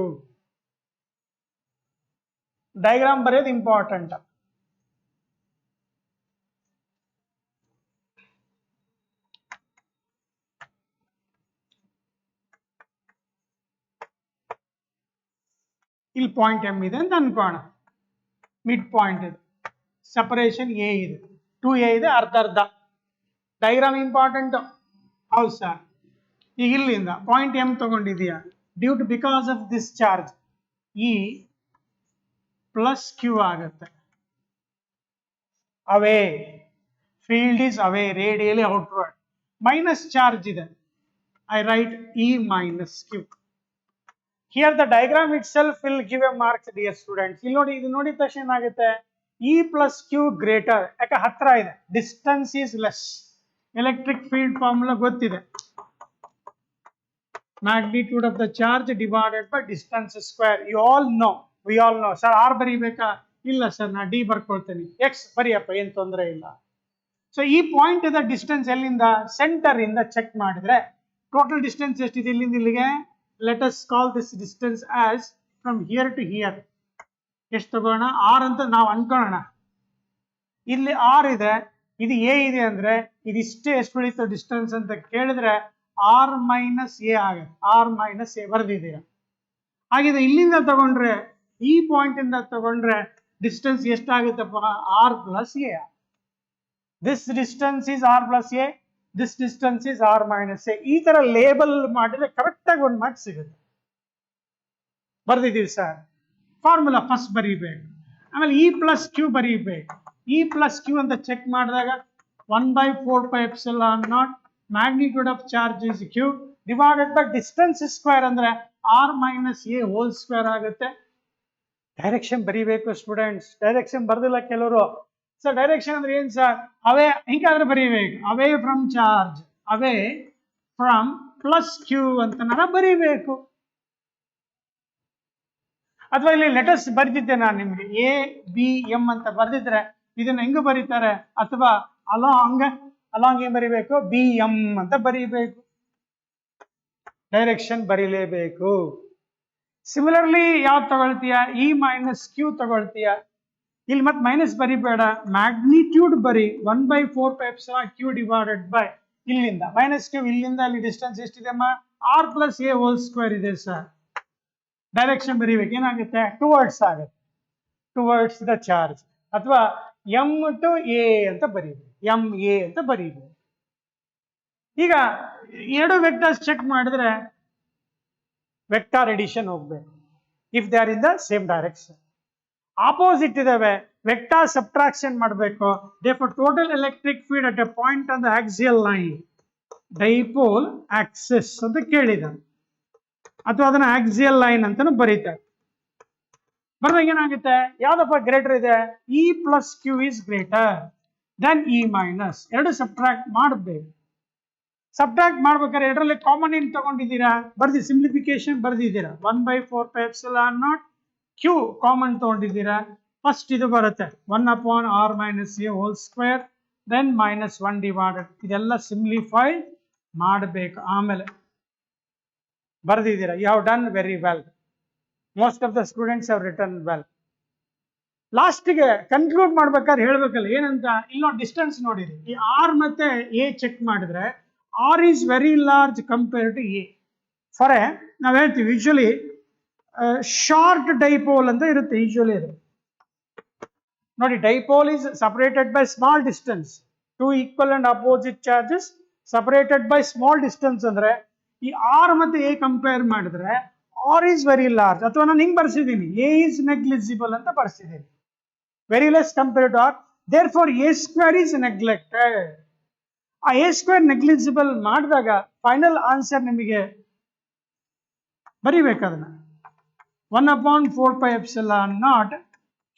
Diagram ಬರೆಯೋದು ಇಂಪಾರ್ಟೆಂಟ್. ಇಲ್ಲಿ ಪಾಯಿಂಟ್ ಎಂ ಇದೆ ಅಂತ ಅನ್ಕೋಣ, ಮಿಡ್ ಪಾಯಿಂಟ್ ಇದೆ, ಸಪರೇಷನ್ ಎ ಇದೆ, 2a ಇದೆ, ಅರ್ಧ ಅರ್ಧ. Diagram important. ಹೌದು ಸರ್. ಈಗ ಇಲ್ಲಿಂದ ಪಾಯಿಂಟ್ ಎಂ ತಗೊಂಡಿದೀಯಾ, due to because of this charge E plus Q ಆಗುತ್ತೆ. Away, field is away, radially outward. Minus charge ಇದೆ, I write E minus Q. Here the diagram itself will give a marks, dear students. ಇಲ್ಲಿ ನೋಡಿ, ಇದು ನೋಡಿದ ತಕ್ಷಣ ಏನಾಗುತ್ತೆ, ಇ ಪ್ಲಸ್ ಕ್ಯೂ ಗ್ರೇಟರ್, ಯಾಕೆ ಹತ್ರ ಇದೆ, distance is less. Electric field formula ಗೊತ್ತಿದೆ, magnitude of the charge divided by distance square. You all know, we all know. Sir R ಬರೀಬೇಕಾ? ಇಲ್ಲ ಸರ್, ನಾ ಡಿ ಬರ್ಕೊಳ್ತೇನೆ. ಎಕ್ಸ್ ಬರಿಯಪ್ಪ, ಏನ್ ತೊಂದರೆ ಇಲ್ಲ. ಸೊ ಈ ಪಾಯಿಂಟ್ ಇದ ಡಿಸ್ಟೆನ್ಸ್ ಎಲ್ಲಿಂದ, ಸೆಂಟರ್ ಇಂದ ಚೆಕ್ ಮಾಡಿದ್ರೆ ಟೋಟಲ್ ಡಿಸ್ಟೆನ್ಸ್ ಎಷ್ಟಿದೆ ಇಲ್ಲಿಂದ ಇಲ್ಲಿಗೆ. Let us call this distance as from here to here. ಎಷ್ಟು ತಗೋಣ, ಆರ್ ಅಂತ ನಾವು ಅನ್ಕೊಳ್ಳೋಣ. ಇಲ್ಲಿ ಆರ್ ಇದೆ, ಇದು ಎ ಇದೆ ಅಂದ್ರೆ ಇದಿಷ್ಟೇ ಎಷ್ಟು ಉಳಿತು ಡಿಸ್ಟೆನ್ಸ್ ಅಂತ ಕೇಳಿದ್ರೆ ಆರ್ ಮೈನಸ್ ಎ ಆಗುತ್ತೆ. ಆರ್ ಮೈನಸ್ ಎ ಬರ್ದಿದ್ದೀರಾ. ಹಾಗಿದೆ ಇಲ್ಲಿಂದ ತಗೊಂಡ್ರೆ, ಈ ಪಾಯಿಂಟ್ ಇಂದ ತಗೊಂಡ್ರೆ ಡಿಸ್ಟೆನ್ಸ್ ಎಷ್ಟಾಗುತ್ತಪ್ಪ, R plus A. This distance is R plus A, this distance is R minus A. ಈ ತರ ಲೇಬಲ್ ಮಾಡಿದ್ರೆ ಕರೆಕ್ಟ್ ಆಗಿ ಒಂದು ಮಾರ್ಕ್ಸ್ ಸಿಗುತ್ತೆ. ಬರ್ದಿದ್ದೀವಿ ಸರ್. ಫಾರ್ಮುಲಾ ಫಸ್ಟ್ ಬರೀಬೇಕು, ಆಮೇಲೆ ಇ ಪ್ಲಸ್ ಕ್ಯೂ ಬರೀಬೇಕು. ಇ ಪ್ಲಸ್ ಕ್ಯೂ ಅಂತ ಚೆಕ್ ಮಾಡಿದಾಗ 1/4πε0 magnitude of charge is Q divided by distance square ಅಂದ್ರೆ R minus A whole square ಆಗುತ್ತೆ. ಡೈರೆಕ್ಷನ್ ಬರೀಬೇಕು ಸ್ಟೂಡೆಂಟ್ಸ್. ಡೈರೆಕ್ಷನ್ ಬರ್ದಿಲ್ಲ ಕೆಲವರು. ಸರ್ ಡೈರೆಕ್ಷನ್ ಅಂದ್ರೆ ಏನ್ ಸರ್, ಅವೇ ಹಿಂಗಾದ್ರೆ ಬರೀಬೇಕು, away from charge, away from plus Q ಅಂತ ಬರೀಬೇಕು. ಅಥವಾ ಇಲ್ಲಿ ಲೆಟರ್ಸ್ ಬರ್ದಿದ್ದೆ ನಾನು ನಿಮ್ಗೆ, ಎ ಬಿ ಎಂ ಅಂತ ಬರ್ದಿದ್ರೆ ಇದನ್ನ ಹೆಂಗ ಬರೀತಾರೆ, ಅಥವಾ ಅಲಾಂಗ್ ಏನ್ ಬರೀಬೇಕು, ಬಿ ಎಂ ಅಂತ ಬರೀಬೇಕು. ಡೈರೆಕ್ಷನ್ ಬರೀಲೇಬೇಕು. ಸಿಮಿಲರ್ಲಿ ಯಾವ್ದು ತಗೊಳ್ತೀಯ, ಇ ಮೈನಸ್ ಕ್ಯೂ ತಗೊಳ್ತೀಯ. ಇಲ್ಲಿ ಮತ್ತೆ ಮೈನಸ್ ಬರಿಬೇಡ, ಮ್ಯಾಗ್ನಿಟ್ಯೂಡ್ ಬರಿ 1/4πε ಕ್ಯೂ ಡಿವೈಡೆಡ್ ಬೈ ಇಲ್ಲಿಂದ ಮೈನಸ್ ಕ್ಯೂ, ಇಲ್ಲಿಂದ ಅಲ್ಲಿ ಡಿಸ್ಟೆನ್ಸ್ ಎಷ್ಟಿದೆ ಅಮ್ಮ, R plus A whole square ಇದೆ ಸರ್. ಡೈರೆಕ್ಷನ್ ಬರೀಬೇಕು, ಏನಾಗುತ್ತೆ, ಟುವರ್ಡ್ಸ್ ಆಗುತ್ತೆ, ಟುವರ್ಡ್ಸ್ ದ ಚಾರ್ಜ್. ಅಥವಾ ಎಂ ಟು ಎ ಅಂತ ಬರೀಬೇಕು, ಎಂ ಎ ಅಂತ ಬರೀಬೇಕು. ಈಗ ಎರಡು ವೆಕ್ಟರ್ಸ್ ಚೆಕ್ ಮಾಡಿದ್ರೆ ವೆಕ್ಟಾರ್ ಎಡಿಷನ್ ಹೋಗ್ಬೇಕು, if they are in the same direction. Opposite ಇದಾವೆ, ವೆಕ್ಟಾರ್ ಸಬ್ಟ್ರಾಕ್ಷನ್ ಮಾಡಬೇಕು. therefore total electric field at a point on the axial line, dipole Axis ಅಂತ ಕೇಳಿದ, ಅಥವಾ ಅದನ್ನ ಆಕ್ಸಿಯಲ್ ಲೈನ್ ಅಂತಾನು ಬರೀತಾರೆ. ಬರುವಾಗ ಏನಾಗುತ್ತೆ, ಯಾವ್ದಪ್ಪ ಗ್ರೇಟರ್ ಇದೆ, E plus Q is greater than E minus. ಎರಡು ಸಬ್ಟ್ರಾಕ್ಟ್ ಮಾಡಬೇಕು. ಸಬ್ಟ್ರಾಕ್ಟ್ ಮಾಡ್ಬೇಕಾದ್ರೆ ಎರಡರಲ್ಲಿ ಕಾಮನ್ ಏನ್ ತಗೊಂಡಿದ್ದೀರಾ, ಬರ್ದಿ ಸಿಂಪ್ಲಿಫಿಕೇಶನ್ ಬರ್ದಿದ್ದೀರಾ. 1/4πε0 ಕ್ಯೂ ಕಾಮನ್ ತಗೊಂಡಿದ್ದೀರಾ. ಫಸ್ಟ್ ಇದು ಬರುತ್ತೆ 1/r minus A whole square, then -1 divided. ಇದೆಲ್ಲ ಸಿಂಪ್ಲಿಫೈ ಮಾಡಬೇಕು. ಆಮೇಲೆ ಬರ್ದಿದ್ದೀರಾ. You have done very well. Most of the students have return well. ಲಾಸ್ಟ್ಗೆ ಕನ್ಕ್ಲೂಡ್ ಮಾಡ್ಬೇಕಾದ್ರೆ ಹೇಳ್ಬೇಕಲ್ಲ ಏನಂತ, ಇಲ್ಲೋ ಡಿಸ್ಟೆನ್ಸ್ ನೋಡಿರಿ, ಈ ಆರ್ ಮತ್ತೆ ಎ ಚೆಕ್ ಮಾಡಿದ್ರೆ R is very large compare to A. For ನಾವು ಹೇಳ್ತೀವಿ ಯೂಶಲಿ ಶಾರ್ಟ್ ಡೈಪೋಲ್ ಅಂತ ಇರುತ್ತೆ ಯೂಶಲಿ. ಅದು ನೋಡಿ, dipole is separated by small distance. Two equal and opposite charges separated by small distance ಅಂದ್ರೆ ಈ ಆರ್ ಮತ್ತೆ ಎ ಕಂಪೇರ್ ಮಾಡಿದ್ರೆ ಆರ್ ಈಸ್ ವೆರಿ ಲಾರ್ಜ್. ಅಥವಾ ನಾನು ಹಿಂಗ್ ಬರ್ಸಿದ್ದೀನಿ, ಎ ಈಸ್ ನೆಗ್ಲಿಜಿಬಲ್ ಅಂತ ಬರ್ಸಿದ್ದೀನಿ, very less compare to R. Therefore A square is neglected. ಆ ಎ ಸ್ಕ್ವೇರ್ ನೆಗ್ಲಿಜಿಬಲ್ ಮಾಡಿದಾಗ ಫೈನಲ್ ಆನ್ಸರ್ ನಿಮಗೆ ಬರಿಬೇಕು. ಅದನ್ನ 1/4πε0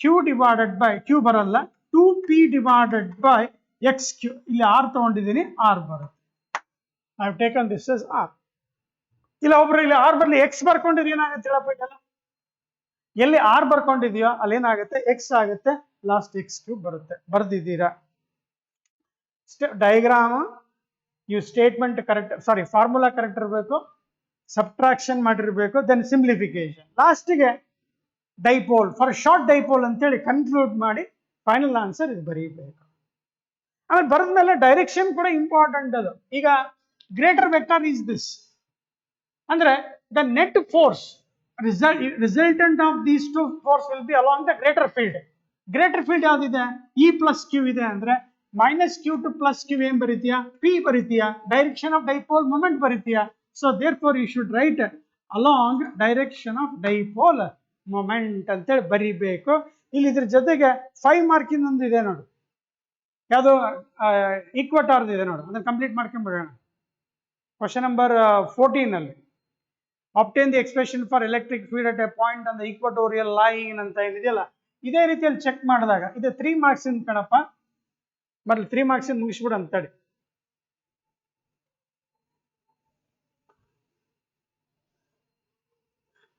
ಕ್ಯೂ ಡಿವೈಡೆಡ್ ಬೈ, ಕ್ಯೂ ಬರಲ್ಲ, 2p divided by X Q. ಇಲ್ಲಿ ಆರ್ ತಗೊಂಡಿದ್ದೀನಿ, ಆರ್ ಬರುತ್ತೆ. I have taken this as R. ಇಲ್ಲ ಒಬ್ರು ಇಲ್ಲಿ ಆರ್ ಬರ್ಲಿ ಎಕ್ಸ್ ಬರ್ಕೊಂಡಿದ್ರೆ ಏನಾಗುತ್ತೆ ಹೇಳಪ್ಪ ಇದೆಲ್ಲ, ಎಲ್ಲಿ ಆರ್ ಬರ್ಕೊಂಡಿದೆಯೋ ಅಲ್ಲಿ ಏನಾಗುತ್ತೆ ಎಕ್ಸ್ ಆಗುತ್ತೆ, ಲಾಸ್ಟ್ ಎಕ್ಸ್ ಕ್ಯೂಬ್ ಬರುತ್ತೆ. ಬರ್ದಿದ್ದೀರಾ ಡಯಾಗ್ರಾಮ್, ಇವು statement correct, sorry formula correct ಇರಬೇಕು, ಸಬ್ಟ್ರಾಕ್ಷನ್ ಮಾಡಿರ್ಬೇಕು, ದೆನ್ ಸಿಂಪ್ಲಿಫಿಕೇಶನ್, ಲಾಸ್ಟ್ಗೆ ಡೈಪೋಲ್ ಫಾರ್ ಶಾರ್ಟ್ ಡೈಪೋಲ್ ಅಂತೇಳಿ ಕನ್ಕ್ಲೂಡ್ ಮಾಡಿ ಫೈನಲ್ ಆನ್ಸರ್ ಇದು ಬರೀಬೇಕು. ಆಮೇಲೆ ಬರೆದ್ಮೇಲೆ ಡೈರೆಕ್ಷನ್ ಕೂಡ ಇಂಪಾರ್ಟೆಂಟ್. ಅದು ಈಗ ಗ್ರೇಟರ್ ವೆಕ್ಟರ್ ಈಸ್ ದಿಸ್ ಅಂದ್ರೆ the net force resultant of these two force will be along the greater field. Greater field ಯಾವ್ದಿದೆ, ಇ ಪ್ಲಸ್ ಕ್ಯೂ ಇದೆ ಅಂದ್ರೆ minus Q to plus Q ಏನ್ ಬರೀತೀಯಾ, ಪಿ ಬರೀತೀಯಾ, ಡೈರೆಕ್ಷನ್ ಆಫ್ ಡೈಪೋಲ್ ಮೊಮೆಂಟ್ ಬರೀತೀಯಾ. So therefore you should write along direction of dipole moment ಅಂತೇಳಿ ಬರೀಬೇಕು. ಇಲ್ಲಿ ಇದ್ರ ಜೊತೆಗೆ 5 ಮಾರ್ಕಿಂದ ಒಂದು ಇದೆ ನೋಡು, ಯಾವುದು ಈಕ್ವಟಾರ್ ಇದೆ ನೋಡು, ಅದನ್ನ ಕಂಪ್ಲೀಟ್ ಮಾಡ್ಕೊಂಡ್ಬಿಡೋಣ. ಕ್ವಶನ್ ನಂಬರ್ 14 ಅಲ್ಲಿ obtain the expression for electric field at a point on the equatorial line ಅಂತ ಏನಿದೆಯಲ್ಲ, ಇದೇ ರೀತಿಯಲ್ಲಿ ಚೆಕ್ ಮಾಡಿದಾಗ ಇದು 3 ಮಾರ್ಕ್ಸ್ ಕಣಪ್ಪ. ಬರ್ಲಿ 3 ಮಾರ್ಕ್ಸ್ ಮುಗಿಸ್ಬಿಡು ಅಂತೇಳಿ.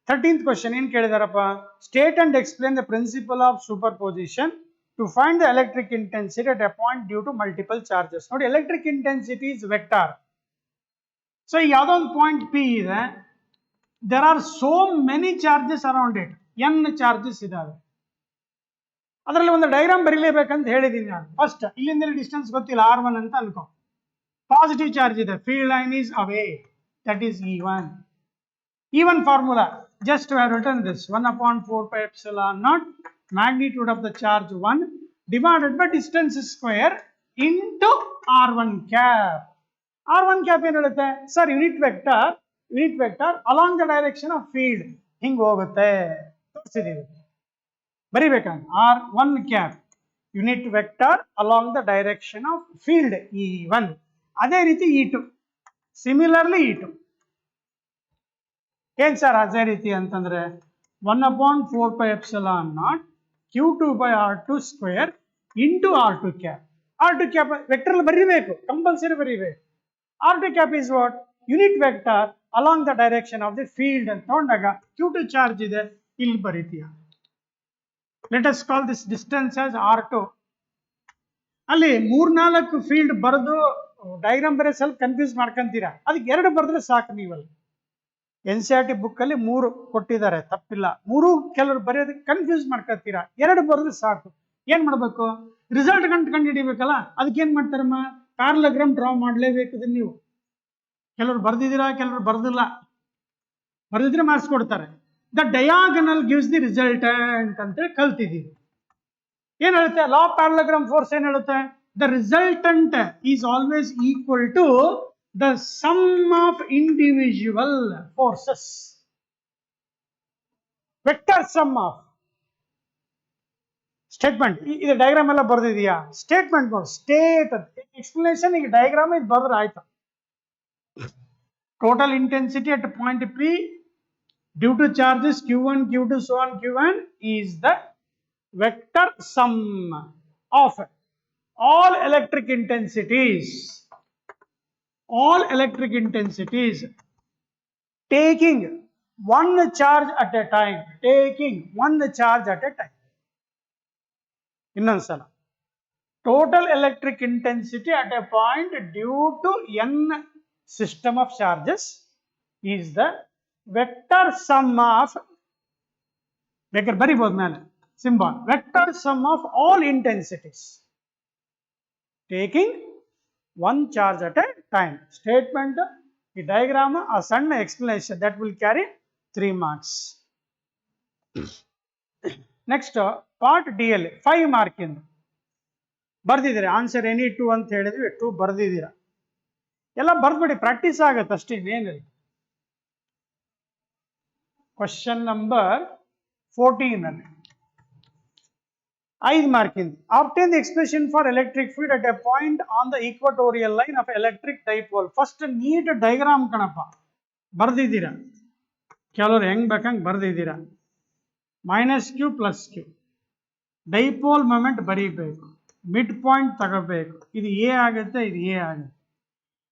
13th ಕ್ವಶನ್ ಏನ್ ಕೇಳಿದಾರಪ್ಪ, state and explain the principle of superposition to find the electric intensity at a point due to multiple charges. ನೋಡಿ, electric intensity is vector. So ಈಗ ಯಾವುದೋ ಒಂದು ಪಾಯಿಂಟ್ ಪಿ ಇದೆ, there are so many charges around it, N charges ಇದಾವೆ. ಅದರಲ್ಲಿ ಒಂದು ಡೈಗ್ರಾಮ್ ಬರೀಲೇಬೇಕಂತ ಹೇಳಿದೀನಿ ನಾನು. ಫಸ್ಟ್ ಇಲ್ಲಿಂದ ಡಿಸ್ಟೆನ್ಸ್ ಗೊತ್ತಿಲ್ಲ, R1 ಅಂತ ಅನ್ಕೋ. ಪಾಸಿಟಿವ್ ಚಾರ್ಜ್ ಇದೆ, field line is away, that is E1. E1 formula, just we have written this 1/4 pi epsilon naught magnitude of the charge 1 divided by distance square into R1 cap. R1 cap ಏನು ಹೇಳುತ್ತೆ sir, unit vector along the direction of field ಹಿಂಗ್ ಹೋಗುತ್ತೆ ತೋರಿಸಿದೀವಿ. ಬರಿಬೇಕಂತ R1 cap unit vector along the direction of field E1. ಅದೇ ರೀತಿ E2, ಸಿಮಿಲರ್ಲಿ E2 ಏನ್ ಸರ್ ಅದೇ ರೀತಿ ಅಂತಂದ್ರೆ 1/4 pi epsilon naught Q2 by R2 square into R2 cap. R2 cap vector ಬರೀಬೇಕು, ಕಂಪಲ್ಸರಿ ಬರೀಬೇಕು. R2 cap is what? Unit vector along the direction of the field ಅಂತ ತಗೊಂಡಾಗ Q2 ಚಾರ್ಜ್ ಇದೆ, ಇಲ್ಲಿ ಬರೀತೀಯ. Let us call this distance as R2. ಅಲ್ಲಿ 3-4 ಫೀಲ್ಡ್ ಬರೆದು ಡಯಾಗ್ರಾಮ್ ಬರೀ ಸ್ವಲ್ಪ ಕನ್ಫ್ಯೂಸ್ ಮಾಡ್ಕೊಂತೀರಾ, ಅದಕ್ಕೆ 2 ಬರೆದ್ರೆ ಸಾಕು. ನೀವಲ್ಲಿ NCERT ಬುಕ್ ಅಲ್ಲಿ 3 ಕೊಟ್ಟಿದ್ದಾರೆ, ತಪ್ಪಿಲ್ಲ. 3 ಕೆಲವರು ಬರೆಯೋದಕ್ಕೆ ಕನ್ಫ್ಯೂಸ್ ಮಾಡ್ಕೊತೀರಾ, 2 ಬರೆದ್ರೆ ಸಾಕು. ಏನ್ ಮಾಡ್ಬೇಕು, ರಿಸಲ್ಟ್ ಕಂಡು ಹಿಡಿಬೇಕಲ್ಲ, ಅದಕ್ಕೆ ಏನ್ ಮಾಡ್ತಾರಮ್ಮ, ಪ್ಯಾರಲೋಗ್ರಾಮ್ ಡ್ರಾ ಮಾಡಲೇಬೇಕು. ನೀವು ಕೆಲವರು ಬರ್ದಿದ್ದೀರಾ, ಕೆಲವರು ಬರ್ದಿಲ್ಲ. ಬರ್ದಿದ್ರೆ ಮಾರ್ಕ್ಸ್ ಕೊಡ್ತಾರೆ. The diagonal gives the resultant ಅಂತ ಕಲ್ತಿದ್ದೀವಿ. ಏನ್ ಹೇಳುತ್ತೆ ಲಾ ಆಫ್ ಪ್ಯಾರಲೋಗ್ರಾಮ್ ಫೋರ್ಸ್, ಏನ್ ಹೇಳುತ್ತೆ, the resultant is always equal to the sum of individual forces. Vector sum of statement. ಇದು ಡಯಾಗ್ರಾಮ್ ಎಲ್ಲ ಬರ್ದಿದೆಯಾ, ಸ್ಟೇಟ್ಮೆಂಟ್ ಸ್ಟೇಟ್ ಎಕ್ಸ್ಪ್ಲನೇಷನ್. ಈಗ ಡಯಾಗ್ರಾಮ್ ಇದು ಬರ್ದ್ರೆ ಆಯ್ತು. Total intensity at point P due to charges Q1, Q2, so on Q1 is the vector sum of all electric intensities. All electric intensities taking one charge at a time. Taking one charge at a time. ಇನ್ನೊಂದ್ಸಲ, total electric intensity at a point due to n system of charges is the vector sum of, ಬೇಕಾದ್ರೆ ಬರಿಬಹುದು ಮೇಲೆ symbol, vector sum of all intensities taking one charge at a time. Statement, ಈ ಡಯಾಗ್ರಾಮ್, ಆ ಸಣ್ಣ explanation, that will carry 3 marks. Next part D ಅಲ್ಲಿ 5 ಮಾರ್ಕಿಂದ ಬರ್ದಿದ್ದೀರಾ. ಆನ್ಸರ್ ಎನಿ 2 ಅಂತ ಹೇಳಿದ್ವಿ, 2 ಬರ್ದಿದ್ದೀರಾ. ಎಲ್ಲ ಬರ್ದ್ಬಿಡಿ, ಪ್ರಾಕ್ಟೀಸ್ ಆಗತ್ತೆ ಅಷ್ಟೇ, ಇನ್ನೇನಿಲ್ಲ. ಕ್ವಶನ್ ನಂಬರ್ 14 ಅಲ್ಲಿ 5 ಮಾರ್ಕಿಂದ, obtain the expression for electric field at a point on the equatorial line of electric dipole. First neat diagram ಕಣಪ್ಪ ಬರ್ದಿದ್ದೀರಾ, ಕೆಲವರು ಹೆಂಗ್ ಬೇಕಂಗ್ ಬರ್ದಿದ್ದೀರಾ. -Q +Q ಡೈಪೋಲ್ ಮೊಮೆಂಟ್ ಬರೀಬೇಕು, ಮಿಡ್ ಪಾಯಿಂಟ್ ತಗೋಬೇಕು. ಇದು ಎ ಆಗುತ್ತೆ, ಇದು ಎ ಆಗುತ್ತೆ.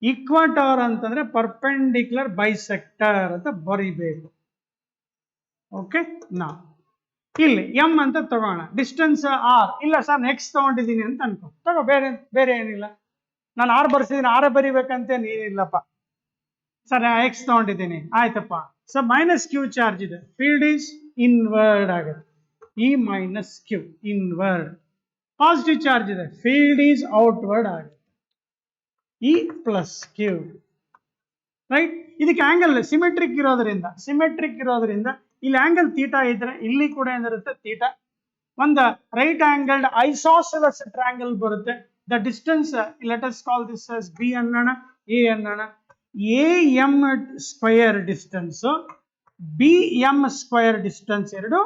ಈಕ್ವಾಟರ್ ಅಂತಂದ್ರೆ ಪರ್ಪೆಂಡಿಕ್ಯುಲರ್ ಬೈಸೆಕ್ಟರ್ ಅಂತ ಬರಿಬೇಕು. ಓಕೆ, ನಾ ಇಲ್ಲಿ ಎಂ ಅಂತ ತಗೋಣ. Distance R. ಇಲ್ಲ ಸರ್ ನೆಕ್ಸ್ಟ್ ತಗೊಂಡಿದ್ದೀನಿ ಅಂತ ಅನ್ಕೋ, ತಗೋ, ಬೇರೆ ಏನಿಲ್ಲ. ನಾನು ಆರ್ ಬರ್ಸಿದ್ದೀನಿ, ಆರ್ ಬರಿಬೇಕಂತೇನು ಏನಿಲ್ಲಪ್ಪ. ಸರ್ ಎಕ್ಸ್ ತಗೊಂಡಿದ್ದೀನಿ, ಆಯ್ತಪ್ಪ. ಸೊ ಮೈನಸ್ ಕ್ಯೂ ಚಾರ್ಜ್ ಇದೆ, ಫೀಲ್ಡ್ ಈಸ್ ಇನ್ವರ್ಡ್ ಆಗುತ್ತೆ. E minus Q inward. Positive charge ಇದೆ, ಫೀಲ್ಡ್ ಈಸ್ ಔಟ್ವರ್ಡ್ ಆಗುತ್ತೆ. E plus Q. ರೈಟ್. ಇದಕ್ಕೆ ಆಂಗಲ್ ಸಿಮೆಟ್ರಿಕ್ ಇರೋದ್ರಿಂದ ಇಲ್ಲಿ ಆಂಗಲ್ ಥೀಟಾ ಇದ್ರೆ ಇಲ್ಲಿ ಕೂಡ ಏನಿರುತ್ತೆ ಥೀಟಾ. ಒಂದು ರೈಟ್ ಆಂಗಲ್ಡ್ ಐಸೋಸೆಲಸ್ ಟ್ರಯಾಂಗಲ್ ಬರುತ್ತೆ. The distance, let us call this as B ಅನ್ನೋಣ, ಎ ಅನ್ನೋಣ. A M square distance, B M square distance ಎರಡು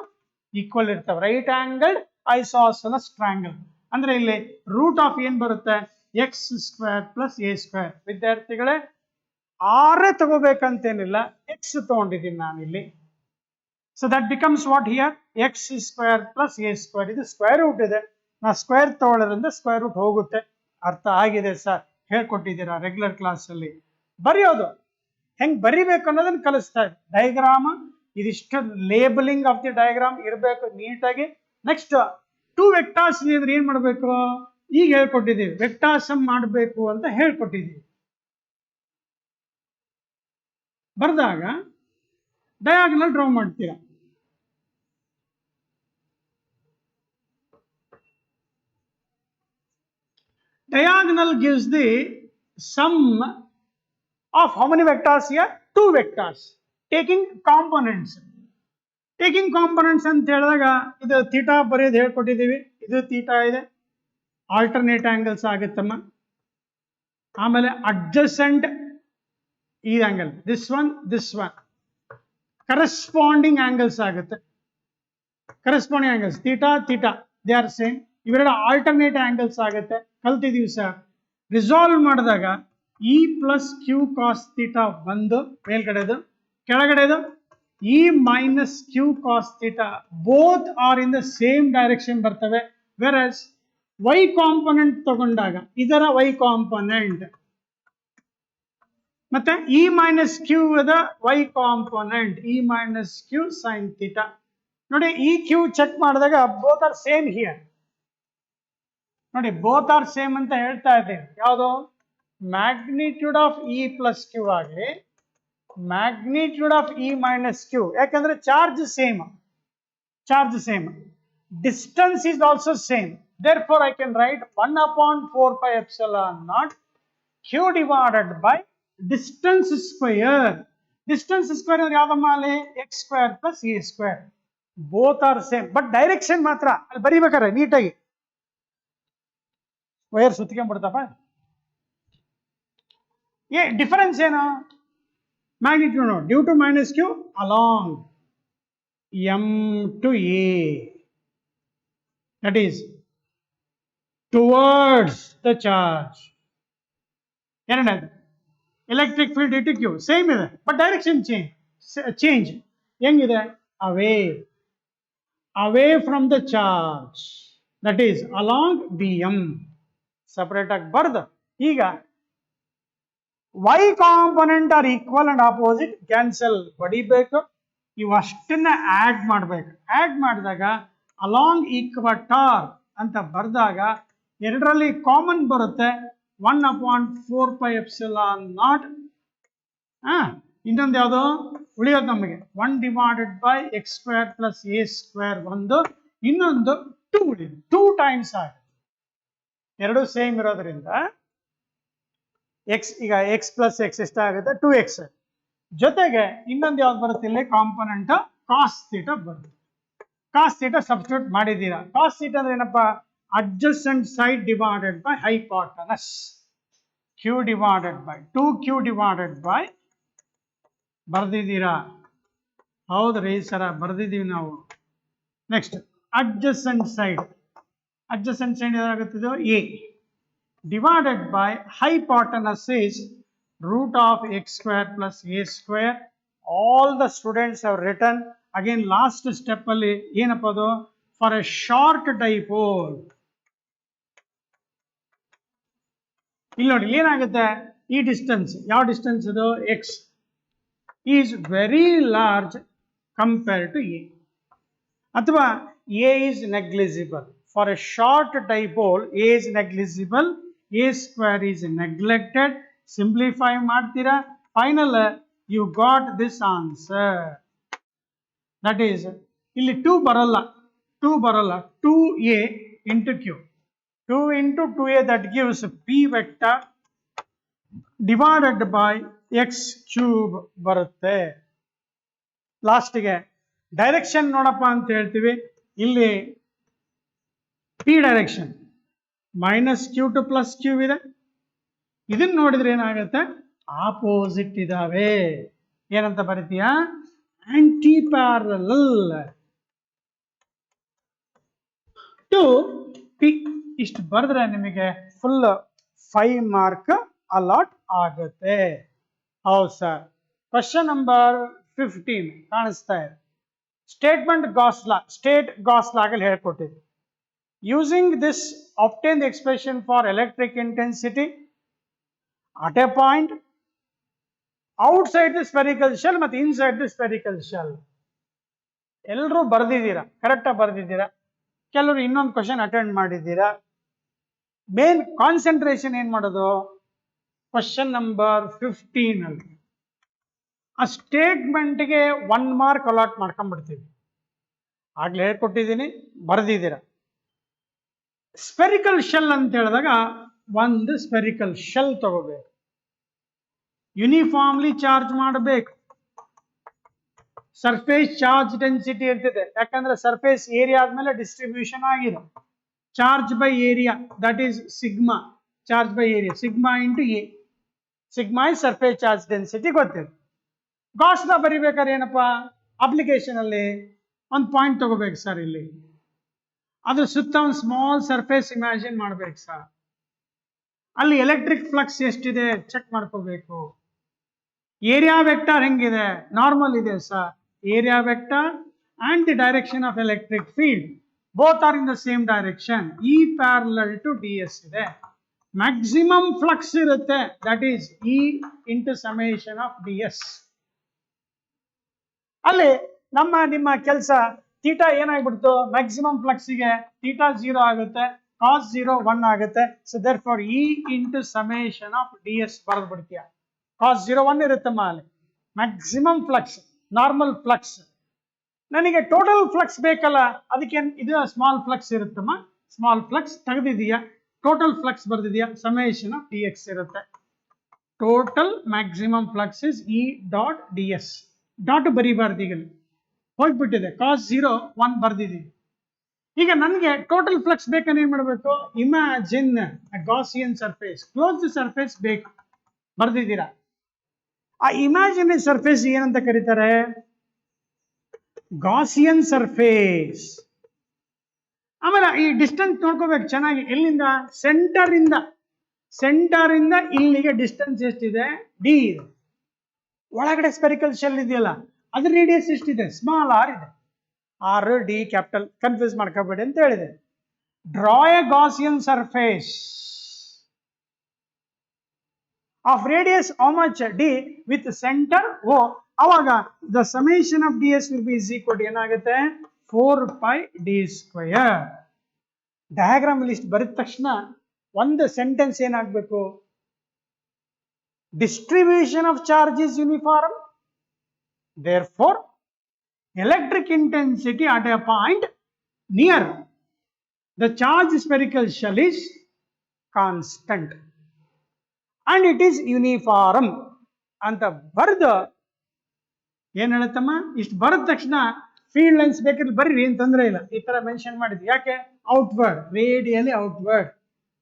ಈಕ್ವಲ್ ಇರ್ತವೆ. ರೈಟ್ ಆಂಗಲ್ಡ್ ಐಸೋಸೆಲಸ್ ಟ್ರಯಾಂಗಲ್ ಅಂದ್ರೆ ಇಲ್ಲಿ ರೂಟ್ ಆಫ್ ಏನ್ ಬರುತ್ತೆ, X square plus A square. ವಿದ್ಯಾರ್ಥಿಗಳೇ, ಆರೇ ತಗೋಬೇಕಂತೇನಿಲ್ಲ, ಎಕ್ಸ್ ತಗೊಂಡಿದ್ದೀನಿ ನಾನಿಲ್ಲಿ. So that becomes what here, X square plus A square. ಇದು ಸ್ಕ್ವೇರ್ ರೂಟ್ ಇದೆ, ನಾ ಸ್ಕ್ವೇರ್ ತಗೊಳ್ಳೋದ್ರಿಂದ ಸ್ಕ್ವೇರ್ ರೂಟ್ ಹೋಗುತ್ತೆ. ಅರ್ಥ ಆಗಿದೆ ಸರ್, ಹೇಳ್ಕೊಟ್ಟಿದ್ದೀರಾ ರೆಗ್ಯುಲರ್ ಕ್ಲಾಸ್ ಅಲ್ಲಿ. ಬರೆಯೋದು ಹೆಂಗ್ ಬರಿಬೇಕು ಅನ್ನೋದನ್ನ ಕಲಿಸ್ತಾ ಇದೆ. ಡಯಾಗ್ರಾಮ್ ಇದಿಷ್ಟು ಲೇಬಲಿಂಗ್ ಆಫ್ ದಿ ಡಯಾಗ್ರಾಮ್ ಇರಬೇಕು ನೀಟಾಗಿ. ನೆಕ್ಸ್ಟ್ ಟೂ ವೆಕ್ಟಾರ್ಸ್ ಅಂದ್ರೆ ಏನ್ ಮಾಡ್ಬೇಕು, ಈಗ ಹೇಳ್ಕೊಟ್ಟಿದ್ದೀವಿ. ವೆಕ್ಟಾರ್ಸಮ್ ಮಾಡಬೇಕು ಅಂತ ಹೇಳ್ಕೊಟ್ಟಿದ್ದೀವಿ. ಬರ್ದಾಗ ಡಯಾಗ್ನಲ್ ಡ್ರಾ ಮಾಡ್ತೀರಾ. Diagonal gives the sum of how many vectors here? Two vectors. Taking components ಅಂತ ಹೇಳಿದಾಗ ಇದು ಥೀಟಾ ಬರೆಯೋದು ಹೇಳ್ಕೊಟ್ಟಿದ್ದೀವಿ. ಇದು ಥೀಟಾ ಇದೆ, ಆಲ್ಟರ್ನೇಟ್ ಆಂಗಲ್ಸ್ ಆಗುತ್ತಮ್ಮ. ಆಮೇಲೆ ಅಡ್ಜಸೆಂಟ್ ಈ angle, this one corresponding angles ಆಗುತ್ತೆ. Corresponding angles theta they are same. ಇವೆರಡು ಆಲ್ಟರ್ನೇಟ್ ಆಂಗಲ್ಸ್ ಆಗುತ್ತೆ. ಕಲ್ತಿದೀವಿ ಸರ್. ರಿಸಾಲ್ವ್ ಮಾಡಿದಾಗ E plus Q cos theta ಒಂದು ಮೇಲ್ಗಡೆದು, ಕೆಳಗಡೆದು E minus Q cos theta. Both are in the same direction ಬರ್ತವೆ. ವೆರಸ್ ವೈ ಕಾಂಪೊನೆಂಟ್ ತಗೊಂಡಾಗ ಇದರ ವೈ ಕಾಂಪೊನೆಂಟ್ ಮತ್ತೆ E minus Q the Y component, E minus Q sine theta. ನೋಡಿ, ಇ ಕ್ಯೂ ಚೆಕ್ ಮಾಡಿದಾಗ ಬೋತ್ ಆರ್ ಸೇಮ್ ಹಿಯರ್. ನೋಡಿ, ಬೋತ್ ಆರ್ ಸೇಮ್ ಅಂತ ಹೇಳ್ತಾ ಇದ್ದೇವೆ. ಯಾವುದು, magnitude of E plus Q ಆಗಲಿ, magnitude of E minus Q. ಯಾಕಂದ್ರೆ charge same, distance is also same. therefore I can write 1/4 pi epsilon naught q divided by distance square. Distance square ಅಂದ್ರೆ ಯಾವ್ದಮ್ಮ ಅಲ್ಲಿ, x square plus a square. both are same, but direction ಮಾತ್ರ ಅಲ್ಲಿ ಬರಿಬೇಕಾರೆ ನೀಟಾಗಿ ವೈರ್ ಸುತ್ತಿಕೊಂಡ್ಬಿಡ್ತಪ್ಪ. ಡಿಫರೆನ್ಸ್ ಏನು, ಮ್ಯಾಗ್ನಿಟ್ಯೂಡ್ ನೋಡಿ, due to minus Q along M to A, that is towards the charge. ಎರಡನೇದು electric field E to Q same ಇದೆ, ಬಟ್ ಡೈರೆಕ್ಷನ್ ಚೇಂಜ್. ಹೆಂಗಿದೆ, away from the charge, that is along bm. Separate ಆಗಿ ಬರ್ದು ಈಗ Y component are equal and opposite cancel ಹೊಡಿಬೇಕು. ಇವಷ್ಟನ್ನ ಆಡ್ ಮಾಡ್ಬೇಕು. ಆಡ್ ಮಾಡಿದಾಗ ಅಲಾಂಗ್ ಈಕ್ವಟಾರ್ ಅಂತ ಬರ್ದಾಗ ಎರಡರಲ್ಲಿ ಕಾಮನ್ ಬರುತ್ತೆ, 1/4 pi epsilon naught. ಇನ್ನೊಂದು ಯಾವುದು ಉಳಿಯೋದು ನಮಗೆ, 1 divided by x square plus a square ಒಂದು, ಇನ್ನೊಂದು 2 ಉಳಿಯೋದು, 2 times ಆಗುತ್ತೆ. ಎರಡು ಸೇಮ್ ಇರೋದ್ರಿಂದ ಎಕ್ಸ್, ಈಗ ಎಕ್ಸ್ ಪ್ಲಸ್ ಎಕ್ಸ್ ಎಷ್ಟಾಗುತ್ತೆ, 2x. ಜೊತೆಗೆ ಇನ್ನೊಂದು ಯಾವ್ದು ಬರುತ್ತೆ ಇಲ್ಲಿ, ಕಾಂಪೊನೆಂಟ್ ಕಾಸ್ ಥೀಟಾ ಬರುತ್ತೆ. ಕಾಸ್ ಥೀಟಾ ಸಬ್ಸ್ಟಿಟ್ಯೂಟ್ ಮಾಡಿದ್ದೀರಾ. ಕಾಸ್ ಥೀಟಾ ಅಂದ್ರೆ ಏನಪ್ಪಾ, adjacent side divided by hypotenuse, q divided by 2q divided by ಬರ್ದಿದ್ದೀರಾ, ಹೌದ್ರಿ ಸರ ಬರ್ದಿದ್ದೀವಿ ನಾವು. ನೆಕ್ಸ್ಟ್ adjacent side ಏನಾಗುತ್ತಿದೆ, a divided by hypotenuse is root of x square plus a square. All the students have written. Again last step ಅಲ್ಲಿ ಏನಪ್ಪ ಅದು, for a short dipole. ಇಲ್ಲಿ ನೋಡಿ ಏನಾಗುತ್ತೆ, ಈ ಡಿಸ್ಟೆನ್ಸ್ ಯಾವ ಡಿಸ್ಟೆನ್ಸ್ ಇದು x is very large compare to A, ಅಥವಾ A is negligible. For a short dipole A is negligible, A square is neglected. Simplify ಮಾಡ್ತೀರಾ, final you got this answer. That is ಇಲ್ಲಿ 2 ಬರಲ್ಲ, 2a into q. 2 into 2a, that gives p vector divided by x cube ಬರುತ್ತೆ. ಲಾಸ್ಟ್ಗೆ ಡೈರೆಕ್ಷನ್ ನೋಡಪ್ಪ ಅಂತ ಹೇಳ್ತೀವಿ. ಇಲ್ಲಿ p direction -q to +q ಇದೆ. ಇದನ್ನ ನೋಡಿದ್ರೆ ಏನಾಗುತ್ತೆ, ಆಪೋಸಿಟ್ ಇದಾವೆ. ಏನಂತ ಬರೀತೀಯಾ, ಆಂಟಿ ಪ್ಯಾರಲಲ್ ಟು ಪಿ. ಇಷ್ಟು ಬರೆದ್ರೆ ನಿಮಗೆ ಫುಲ್ 5 ಮಾರ್ಕ್ ಅಲಾಟ್ ಆಗುತ್ತೆ. ಹೌದು ಸರ್. ಕ್ವಶನ್ ನಂಬರ್ 15 ಕಾಣಿಸ್ತಾ ಇದೆ. Statement Gauss law, state Gauss ಲಾಗಲ್ಲಿ ಹೇಳ್ಕೊಟ್ಟಿದ್ವಿ. Using this obtain the expression for electric intensity at a point outside the spherical shell ಮತ್ತು inside the spherical shell. ಎಲ್ಲರೂ ಬರೆದಿದ್ದೀರಾ, ಕರೆಕ್ಟಾಗಿ ಬರೆದಿದ್ದೀರಾ. ಕೆಲವರು ಇನ್ನೊಂದು ಕ್ವಶನ್ ಅಟೆಂಡ್ ಮಾಡಿದ್ದೀರಾ. ಮೇನ್ ಕಾನ್ಸಂಟ್ರೇಷನ್ ಏನ್ ಮಾಡೋದು, ಕ್ವಶನ್ ನಂಬರ್ 15 ಅಲ್ಲಿ ಆ ಸ್ಟೇಟ್ಮೆಂಟ್ಗೆ 1 ಮಾರ್ಕ್ ಅಲಾಟ್ ಮಾಡ್ಕೊಂಡ್ಬಿಡ್ತೀವಿ. ಆಗ್ಲೇ ಹೇಳ್ಕೊಟ್ಟಿದ್ದೀನಿ, ಬರೆದಿದ್ದೀರಾ. ಸ್ಪೆರಿಕಲ್ ಶೆಲ್ ಅಂತ ಹೇಳಿದಾಗ ಒಂದು ಸ್ಪೆರಿಕಲ್ ಶೆಲ್ ತಗೋಬೇಕು, ಯೂನಿಫಾರ್ಮ್ಲಿ ಚಾರ್ಜ್ ಮಾಡಬೇಕು. ಸರ್ಫೇಸ್ ಚಾರ್ಜ್ ಡೆನ್ಸಿಟಿ ಇರ್ತಿದೆ, ಯಾಕಂದ್ರೆ ಸರ್ಫೇಸ್ ಏರಿಯಾ ಆದ್ಮೇಲೆ ಡಿಸ್ಟ್ರಿಬ್ಯೂಷನ್ ಆಗಿದೆ. Charge by area, that is sigma. Charge by area sigma into A. Sigma is surface charge density ಗೊತ್ತಿದೆ. ಗಾಸ್ ಲಾ ಬರಿಬೇಕಾದ್ರೆ ಏನಪ್ಪಾ, ಅಪ್ಲಿಕೇಶನ್ ಅಲ್ಲಿ ಒಂದು ಪಾಯಿಂಟ್ ತಗೋಬೇಕು ಸರ್. ಇಲ್ಲಿ ಅದ್ರ ಸುತ್ತ ಒಂದು ಸ್ಮಾಲ್ ಸರ್ಫೇಸ್ ಇಮ್ಯಾಜಿನ್ ಮಾಡ್ಬೇಕು ಸರ್. ಅಲ್ಲಿ ಎಲೆಕ್ಟ್ರಿಕ್ ಫ್ಲಕ್ಸ್ ಎಷ್ಟಿದೆ ಚೆಕ್ ಮಾಡ್ಕೋಬೇಕು. ಏರಿಯಾ ವೆಕ್ಟರ್ ಹೆಂಗಿದೆ, ನಾರ್ಮಲ್ ಇದೆ sir. Area vector and the direction of electric field both are in the same direction. E parallel to ds ಇದೆ. maximum flux ಇರುತ್ತೆ, that is E into summation of ds. ಅಲ್ಲಿ ನಿಮ್ಮ ಕೆಲಸ ಥೀಟಾ ಏನಾಗ್ಬಿಡ್ತು, ಮ್ಯಾಕ್ಸಿಮಮ್ ಫ್ಲಕ್ಸ್ಗೆ ಥೀಟಾ 0 ಆಗುತ್ತೆ, ಕಾಸ್ 0 1 ಆಗುತ್ತೆ. So therefore E into summation of ds ಬರೆದು ಬಿಡ್ತೀಯ. ಕಾಸ್ 0 1 ಇರುತ್ತಮ್ಮ ಅಲ್ಲಿ. Maximum flux, normal flux. ನನಗೆ ಟೋಟಲ್ ಫ್ಲಕ್ಸ್ ಬೇಕಲ್ಲ, ಅದಕ್ಕೆ ಇದು ಸ್ಮಾಲ್ ಫ್ಲಕ್ಸ್ ಇರುತ್ತಮ್ಮ. ಸ್ಮಾಲ್ ಫ್ಲಕ್ಸ್ ತೆಗೆದಿದೆಯಾ, ಟೋಟಲ್ ಫ್ಲಕ್ಸ್ ಬರ್ದಿದೆಯಾ, ಸಮೇಷನ್ ಆಫ್ ಡಿ ಎಕ್ಸ್ ಇರುತ್ತೆ. Total maximum flux is E dot D S. Dot ಬರೀಬಾರ್ದು, ಈಗ ಹೋಗ್ಬಿಟ್ಟಿದೆ. ಕಾಸ್ 0 1 ಬರ್ದಿದ್ದೀವಿ. ಈಗ ನನಗೆ ಟೋಟಲ್ ಫ್ಲಕ್ಸ್ ಬೇಕಂದ್ರೆ ಏನ್ ಮಾಡಬೇಕು, imagine Gaussian surface, close the surface ಬೇಕು, ಬರ್ದಿದ್ದೀರಾ. ಆ ಇಮ್ಯಾಜಿನರಿ ಸರ್ಫೇಸ್ ಏನಂತ ಕರೀತಾರೆ, ಗಾಸಿಯನ್ ಸರ್ಫೇಸ್. ಆಮೇಲೆ ಈ ಡಿಸ್ಟೆನ್ಸ್ ನೋಡ್ಕೋಬೇಕು ಚೆನ್ನಾಗಿ. ಎಲ್ಲಿಂದ, ಸೆಂಟರ್ ಇಂದ ಇಲ್ಲಿಗೆ ಡಿಸ್ಟೆನ್ಸ್ ಎಷ್ಟಿದೆ, ಡಿ ಇದೆ. ಒಳಗಡೆ ಸ್ಪೆರಿಕಲ್ ಶೆಲ್ ಇದೆಯಲ್ಲ, ಅದ್ರ ರೇಡಿಯಸ್ ಎಷ್ಟಿದೆ, ಸ್ಮಾಲ್ ಆರ್ ಇದೆ. ಆರ್ ಡಿ ಕ್ಯಾಪಿಟಲ್, ಕನ್ಫ್ಯೂಸ್ ಮಾಡ್ಕೋಬೇಡಿ ಅಂತ ಹೇಳಿದೆ. Draw a Gaussian surface of radius how much D with centre O. ಅವಾಗ the summation of D S will be is equal to ಏನಾಗುತ್ತೆ, 4 pi d square. Diagram list ಬರೆದ ತಕ್ಷಣ ಒಂದು ಸೆಂಟೆನ್ಸ್ ಏನಾಗಬೇಕು, distribution of charge is uniform, therefore electric intensity at a point near the charge spherical shell is constant and it is uniform ಅಂತ ಬರೆದು ಏನ್ ಹೇಳುತ್ತಮ್ಮ, ಇಷ್ಟು ಬರೆದ ತಕ್ಷಣ ಫೀಲ್ಡ್ ಲೈನ್ಸ್ ಬೇಕಾದ್ರೆ ಬರೀರಿ, ಏನ್ ತೊಂದರೆ ಇಲ್ಲ. ಈ ತರ ಮೆನ್ಷನ್ ಮಾಡಿದ್ವಿ. ಯಾಕೆ, outward, radially outward,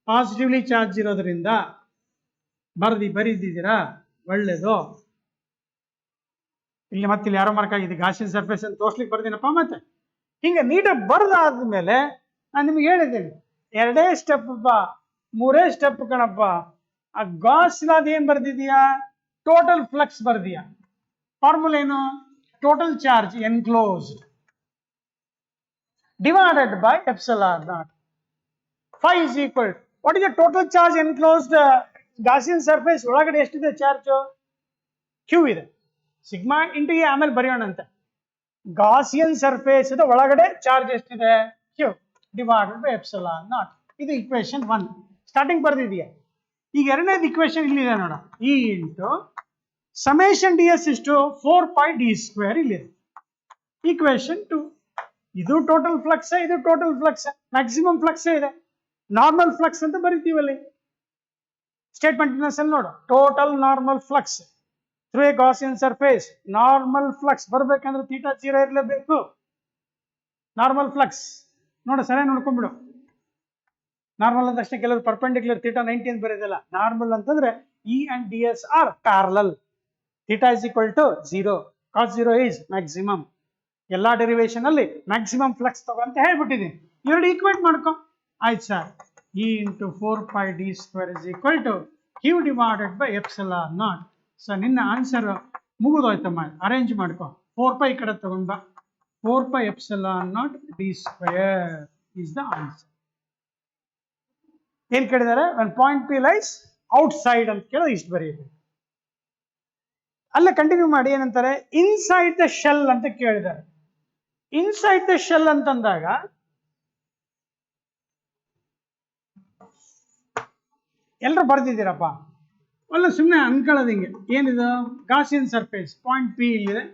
positively charge ಇರೋದ್ರಿಂದ ಬರೀದಿದ್ದೀರಾ, ಒಳ್ಳೇದು. ಇಲ್ಲಿ ಮತ್ತೆ ಇಲ್ಲಿ ಯಾರೋ ಮಾರ್ಕ್ ಆಗಿದೆ, ಗಾಸಿಯನ್ ಸರ್ಫೇಸ್ ಅಂತ ತೋರ್ಸ್ಲಿಕ್ಕೆ ಬರ್ತೀನಪ್ಪ. ಮತ್ತೆ ಹಿಂಗೆ ನೀಟಾಗಿ ಬರೆದಾದ್ಮೇಲೆ ನಾನು ನಿಮ್ಗೆ ಹೇಳಿದ್ದೇನೆ, 2 ಸ್ಟೆಪ್ ಬಾ, 3 ಸ್ಟೆಪ್ ಕಣಪ್ಪ. ಆ ಗಾಸ್ ಲಾದ ಏನ್ ಬರ್ದಿದ್ಯಾ, ಟೋಟಲ್ ಫ್ಲಕ್ಸ್ ಬರ್ದಿಯಾ. ಫಾರ್ಮುಲಾ ಏನು, total charge enclosed divided by epsilon naught. Phi is equal, what is the total charge enclosed Gaussian surface ಒಳಗಡೆ ಎಷ್ಟಿದೆ ಚಾರ್ಜ್? ಕ್ಯೂ ಇದೆ. ಸಿಗ್ಮಾ ಇಂಟು ಎ ಆಮೇಲೆ ಬರೆಯೋಣಂತೆ. ಗಾಸಿಯನ್ ಸರ್ಫೇಸ್ ಒಳಗಡೆ ಚಾರ್ಜ್ ಎಷ್ಟಿದೆ? Q divided by epsilon not. ಇದು ಇಕ್ವೇಶನ್ 1 ಸ್ಟಾರ್ಟಿಂಗ್ ಬರ್ದಿದೆಯಾ? ಈಗ ಎರಡನೇದು ಇಕ್ವೇಶನ್ ಇಲ್ಲಿದೆ ನೋಡ, E into summation D S ಇಷ್ಟು 4πd². ಇಲ್ಲಿದೆ ಇಕ್ವೇಶನ್ 2. ಇದು ಟೋಟಲ್ ಫ್ಲಕ್ಸ್, ಇದು ಟೋಟಲ್ ಫ್ಲಕ್ಸ್, ಮ್ಯಾಕ್ಸಿಮಮ್ ಫ್ಲಕ್ಸ್ ಇದೆ. ನಾರ್ಮಲ್ ಫ್ಲಕ್ಸ್ ಅಂತ ಬರಿತೀವಲ್ಲಿ ಸ್ಟೇಟ್ಮೆಂಟ್ ಅಲ್ಲಿ ನೋಡು, total normal flux through a Gaussian surface. Normal flux ಬರ್ಬೇಕಂದ್ರೆ ಥೀಟಾ 0 ಇರಲೇಬೇಕು. ನಾರ್ಮಲ್ ಫ್ಲಕ್ಸ್ ನೋಡು, ಸರಿಯಾಗಿ ನೋಡ್ಕೊಂಡ್ಬಿಡು. ನಾರ್ಮಲ್ ಅಂತ ತಕ್ಷಣ ಕೆಲವರು ಪರ್ಪೆಂಡಿಕ್ಯುಲರ್ ಥೀಟಾ 90 ಅಂತ ಬರೋದಿಲ್ಲ. ನಾರ್ಮಲ್ ಅಂತಂದ್ರೆ E and D S are parallel. Theta is equal to 0, cos 0 is maximum. ಎಲ್ಲಾ ಡೆರಿವೇಶನ್ ಅಲ್ಲಿ ಮ್ಯಾಕ್ಸಿಮಮ್ ಫ್ಲಕ್ಸ್ ತಗೋ ಅಂತ ಹೇಳ್ಬಿಟ್ಟಿದ್ದೀನಿ. ಎರಡು ಈಕ್ವೇಟ್ ಮಾಡ್ಕೊ, ಆಯ್ತು sir. E into 4πd² is equal to Q divided by epsilon naught. So ನಿನ್ನ ಆನ್ಸರ್ ಮುಗಿದೋಯ್ತಮ್ಮ, ಅರೇಂಜ್ ಮಾಡ್ಕೊ. 4π ಈ ಕಡೆ ತಗೊಂಡ 4π epsilon naught d² is the answer. ಏನ್ ಕೇಳಿದ್ದಾರೆ? when point P lies outside ಅಂತ ಕೇಳಿದ್ರೆ ಇಷ್ಟು ಬರೀಬೇಕು. ಅಲ್ಲೇ ಕಂಟಿನ್ಯೂ ಮಾಡಿ ಏನಂತಾರೆ, ಇನ್ಸೈಡ್ ದ ಶೆಲ್ ಅಂತ ಕೇಳಿದ್ದಾರೆ. ಇನ್ಸೈಡ್ ದ ಶೆಲ್ ಅಂತಂದಾಗ ಎಲ್ಲರೂ ಬರ್ದಿದ್ದೀರಪ್ಪ, ಅಲ್ಲ ಸುಮ್ಮನೆ ಅನ್ಕೊಳ್ಳೋದು ಹಿಂಗೆ. ಏನಿದು? ಗಾಸಿಯನ್ ಸರ್ಫೇಸ್ ಪಾಯಿಂಟ್ ಪಿ ಇಲ್ಲಿದೆ.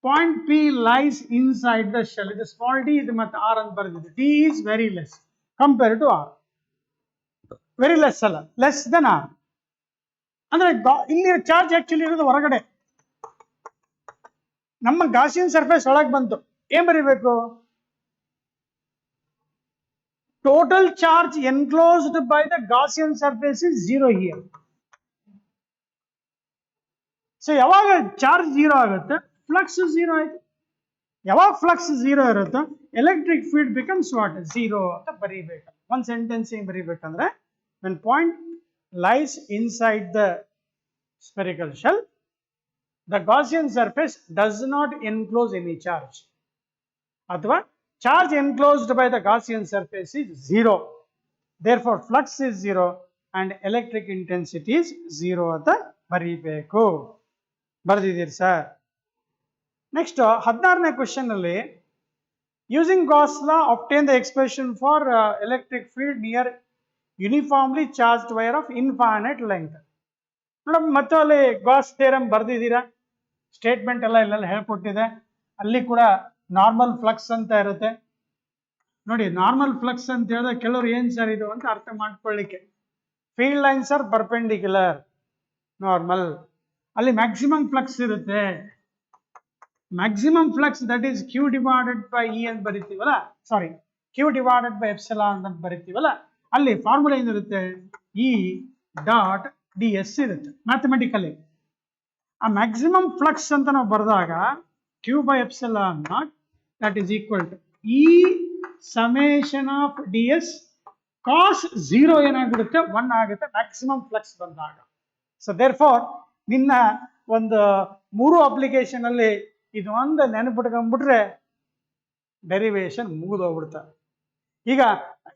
Point P lies inside the shell. ಇದು ಸ್ಮಾಲ್ ಡಿ, ಇದು ಮತ್ತೆ ಆರ್ ಅಂತ ಬರ್ದಿದೆ. D is very less compare to R. Very less ಅಲ್ಲ, ಲೆಸ್ ದೆನ್ ಆರ್. ಅಂದ್ರೆ ಇಲ್ಲಿ ಚಾರ್ಜ್ ಆಕ್ಚುಲಿ ಇರೋದು ಹೊರಗಡೆ. ನಮ್ಮ ಗಾಸಿಯನ್ ಸರ್ಫೇಸ್ ಒಳಗೆ ಬಂತು. ಏನ್ ಬರೀಬೇಕು? Total charge enclosed by the Gaussian surface is 0 here. So ಯಾವಾಗ ಚಾರ್ಜ್ 0 ಆಗುತ್ತೆ, ಫ್ಲಕ್ಸ್ 0 ಆಯ್ತು. ಯಾವಾಗ ಫ್ಲಕ್ಸ್ 0 ಇರುತ್ತೋ ಎಲೆಕ್ಟ್ರಿಕ್ ಫೀಲ್ಡ್ ಬಿಕಮ್ಸ್ ವಾಟ್? 0 ಅಂತ ಬರೀಬೇಕು. ಒಂದು ಸೆಂಟೆನ್ಸ್ ಏನ್ ಬರೀಬೇಕಂದ್ರೆ, when point lies inside the spherical shell, the Gaussian surface does not enclose any charge. ಅಥವಾ charge enclosed by the Gaussian surface is 0. Therefore, flux is 0 and electric intensity is 0 ಅಂತ ಬರೀಬೇಕು. ಬರ್ದಿದ್ದೀರಿ ಸರ್? ನೆಕ್ಸ್ಟ್ 16ನೇ ಕ್ವೆಶ್ಚನ್ ಅಲ್ಲಿ, using Gauss law obtain the expression for electric field near uniformly charged wire of infinite length. ನೋಡಮ್, ಮತ್ತೆ ಅಲ್ಲಿ ಗಾಸ್ ಥಿಯರಮ್ ಬರ್ದಿದ್ದೀರಾ, ಸ್ಟೇಟ್ಮೆಂಟ್ ಎಲ್ಲ ಇಲ್ಲೆಲ್ಲ ಹೇಳ್ಕೊಟ್ಟಿದೆ. ಅಲ್ಲಿ ಕೂಡ ನಾರ್ಮಲ್ ಫ್ಲಕ್ಸ್ ಅಂತ ಇರುತ್ತೆ ನೋಡಿ. ನಾರ್ಮಲ್ ಫ್ಲಕ್ಸ್ ಅಂತ ಹೇಳಿದ್ರೆ ಕೆಲವರು ಏನ್ ಸರ್ ಇದು ಅಂತ ಅರ್ಥ ಮಾಡ್ಕೊಳ್ಳಿಕ್ಕೆ, field lines are perpendicular normal. ಅಲ್ಲಿ ಮ್ಯಾಕ್ಸಿಮಮ್ ಫ್ಲಕ್ಸ್ ಇರುತ್ತೆ. Maximum flux that is Q divided by E ಅಂತ ಬರಿತೀವಲ್ಲ, sorry Q divided by epsilon ಅಂತ ಬರಿತೀವಲ್ಲ, ಅಲ್ಲಿ ಫಾರ್ಮುಲಾ ಏನಿರುತ್ತೆ? ಇ ಡಾಟ್ ಡಿ ಎಸ್ ಇರುತ್ತೆ ಮ್ಯಾಥಮೆಟಿಕಲಿ. ಆ ಮ್ಯಾಕ್ಸಿಮಮ್ ಫ್ಲಕ್ಸ್ ಅಂತ ನಾವು ಬರೆದಾಗ Q by epsilon naught that is equal to E summation of D S cos 0 ಏನಾಗ್ಬಿಡುತ್ತೆ? 1 ಆಗುತ್ತೆ ಮ್ಯಾಕ್ಸಿಮಮ್ ಫ್ಲಕ್ಸ್ ಬಂದಾಗ. ಸೊ ದೇರ್ ಫಾರ್ ನಿನ್ನ ಒಂದು 3 ಅಪ್ಲಿಕೇಶನ್ ಅಲ್ಲಿ ಇದು ಒಂದು ನೆನಪಿಟ್ಕೊಂಡ್ಬಿಟ್ರೆ ಡೆರಿವೇಶನ್ ಮುಗಿದೋಗ್ಬಿಡ್ತಾರೆ. ಈಗ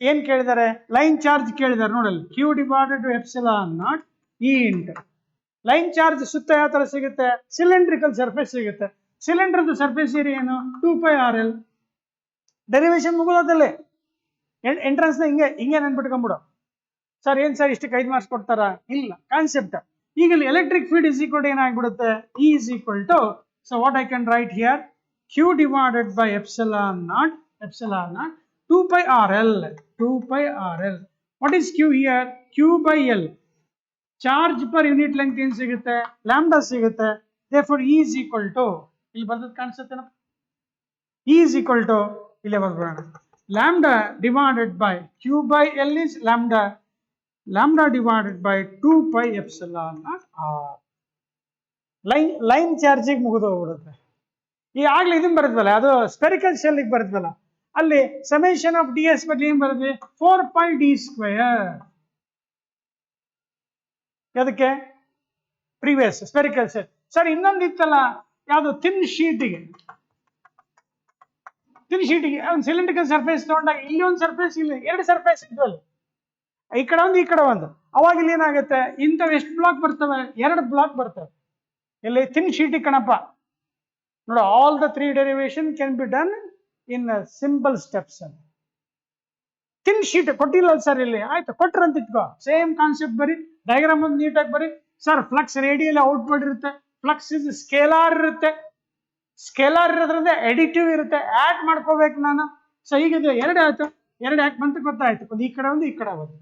ಏನ್ ಕೇಳಿದ್ದಾರೆ? ಲೈನ್ ಚಾರ್ಜ್ ಕೇಳಿದ್ದಾರೆ ನೋಡಲ್ಲಿ. Q divided by epsilon not E into line charge ಸುತ್ತ ಯಾವ ತರ ಸಿಗುತ್ತೆ? ಸಿಲಿಂಡ್ರಿಕಲ್ ಸರ್ಫೇಸ್ ಸಿಗುತ್ತೆ. ಸಿಲಿಂಡರ್ದು ಸರ್ಫೇಸ್ ಏರಿಯಾ ಏನು? 2πRL. ಡೆರಿವೇಶನ್ ಮುಗಿದೋದಲ್ಲಿ ಎಂಟ್ರೆನ್ಸ್ ಹಿಂಗೆ ನೆನ್ಬಿಟ್ಕೊಂಡ್ಬಿಡು. ಸರ್ ಏನ್ ಸರ್ ಇಷ್ಟಕ್ಕೆ 5 ಮಾರ್ಕ್ಸ್ ಕೊಡ್ತಾರ? ಇಲ್ಲ, ಕಾನ್ಸೆಪ್ಟ್. ಈಗ ಇಲ್ಲಿ electric field is equal to ಏನಾಗ್ಬಿಡುತ್ತೆ? E is equal to, so what I can write here, Q divided by epsilon naught 2πRL. What is Q here? Q by L. Charge per unit length ಏನು ಸಿಗುತ್ತೆ? ಲ್ಯಾಂಬ್ಡಾ ಸಿಗುತ್ತೆ. Therefore E is equal to, ಇಲ್ಲಿ ಬರ್ತದೆ ಕಾಣಿಸುತ್ತೇನ? E is equal to, ಇಲ್ಲೇ ಬರ್ಬೋಣ, lambda divided by Q by L is lambda divided by 2π epsilon r. Line ಚಾರ್ಜಿಗೆ ಮುಗಿದು ಹೋಗ್ಬಿಡುತ್ತೆ. ಈಗಾಗಲೇ ಇದನ್ನ ಬರುತ್ತಲ್ಲ, ಅದು ಸ್ಪೆರಿಕಲ್ ಶೆಲ್ಗೆ ಬರುತ್ತಲ್ಲ, ಅಲ್ಲಿ ಸಮೇಷನ್ ಆಫ್ ಡಿ ಎಸ್ ಬಗ್ಗೆ ಏನ್ ಬರುತ್ತೆ? 4πd². ಅದಕ್ಕೆ ಪ್ರೀವಿಯಸ್ ಸ್ಪೆರಿಕಲ್ ಶೆಲ್. ಸರ್ ಇನ್ನೊಂದು ಇತ್ತಲ್ಲ, ಯಾವುದು? ಥಿನ್ ಶೀಟಿಗೆ ಒಂದು ಸಿಲಿಂಡ್ರಿಕಲ್ ಸರ್ಫೇಸ್ ತಗೊಂಡಾಗ ಇಲ್ಲಿ ಒಂದು ಸರ್ಫೇಸ್, ಇಲ್ಲಿ 2 ಸರ್ಫೇಸ್ ಇದ್ವಲ್ಲ, ಈ ಕಡೆ ಒಂದು ಈ ಕಡೆ ಒಂದು, ಅವಾಗ ಇಲ್ಲಿ ಏನಾಗುತ್ತೆ, ಇಂಥವು ಎಷ್ಟು ಬ್ಲಾಕ್ ಬರ್ತವೆ, 2 ಬ್ಲಾಕ್ ಬರ್ತವೆ. ಇಲ್ಲಿ ಥಿನ್ ಶೀಟ್ ಕಣಪ್ಪ ನೋಡು, all the 3 derivation can be done in simple steps. Thin sheet ಕೊಟ್ಟಿಲ್ಲ ಸರ್ ಇಲ್ಲಿ, ಆಯ್ತು ಕೊಟ್ರಂತ ಇಟ್ಕೋ, ಸೇಮ್ ಕಾನ್ಸೆಪ್ಟ್ ಬರೀ, ಡಯಾಗ್ರಾಮ್ ಒಂದು ನೀಟಾಗಿ ಬರೀ. ಸರ್ ಫ್ಲಕ್ಸ್ ರೇಡಿಯಲ್ ಔಟ್ವರ್ಡ್ ಇರುತ್ತೆ, ಫ್ಲಕ್ಸ್ ಇಸ್ ಸ್ಕೇಲಾರ್ ಇರುತ್ತೆ, ಸ್ಕೇಲಾರ್ ಇರೋದ್ರಿಂದ ಎಡಿಟಿವ್ ಇರುತ್ತೆ, ಆಡ್ ಮಾಡ್ಕೋಬೇಕು ನಾನು. ಸೊ ಈಗ ಇದು 2 ಆಯ್ತು, 2 ಯಾಕೆ ಬಂತು ಗೊತ್ತಾಯ್ತು, ಒಂದು ಈ ಕಡೆ ಒಂದು ಈ ಕಡೆ ಒಂದು.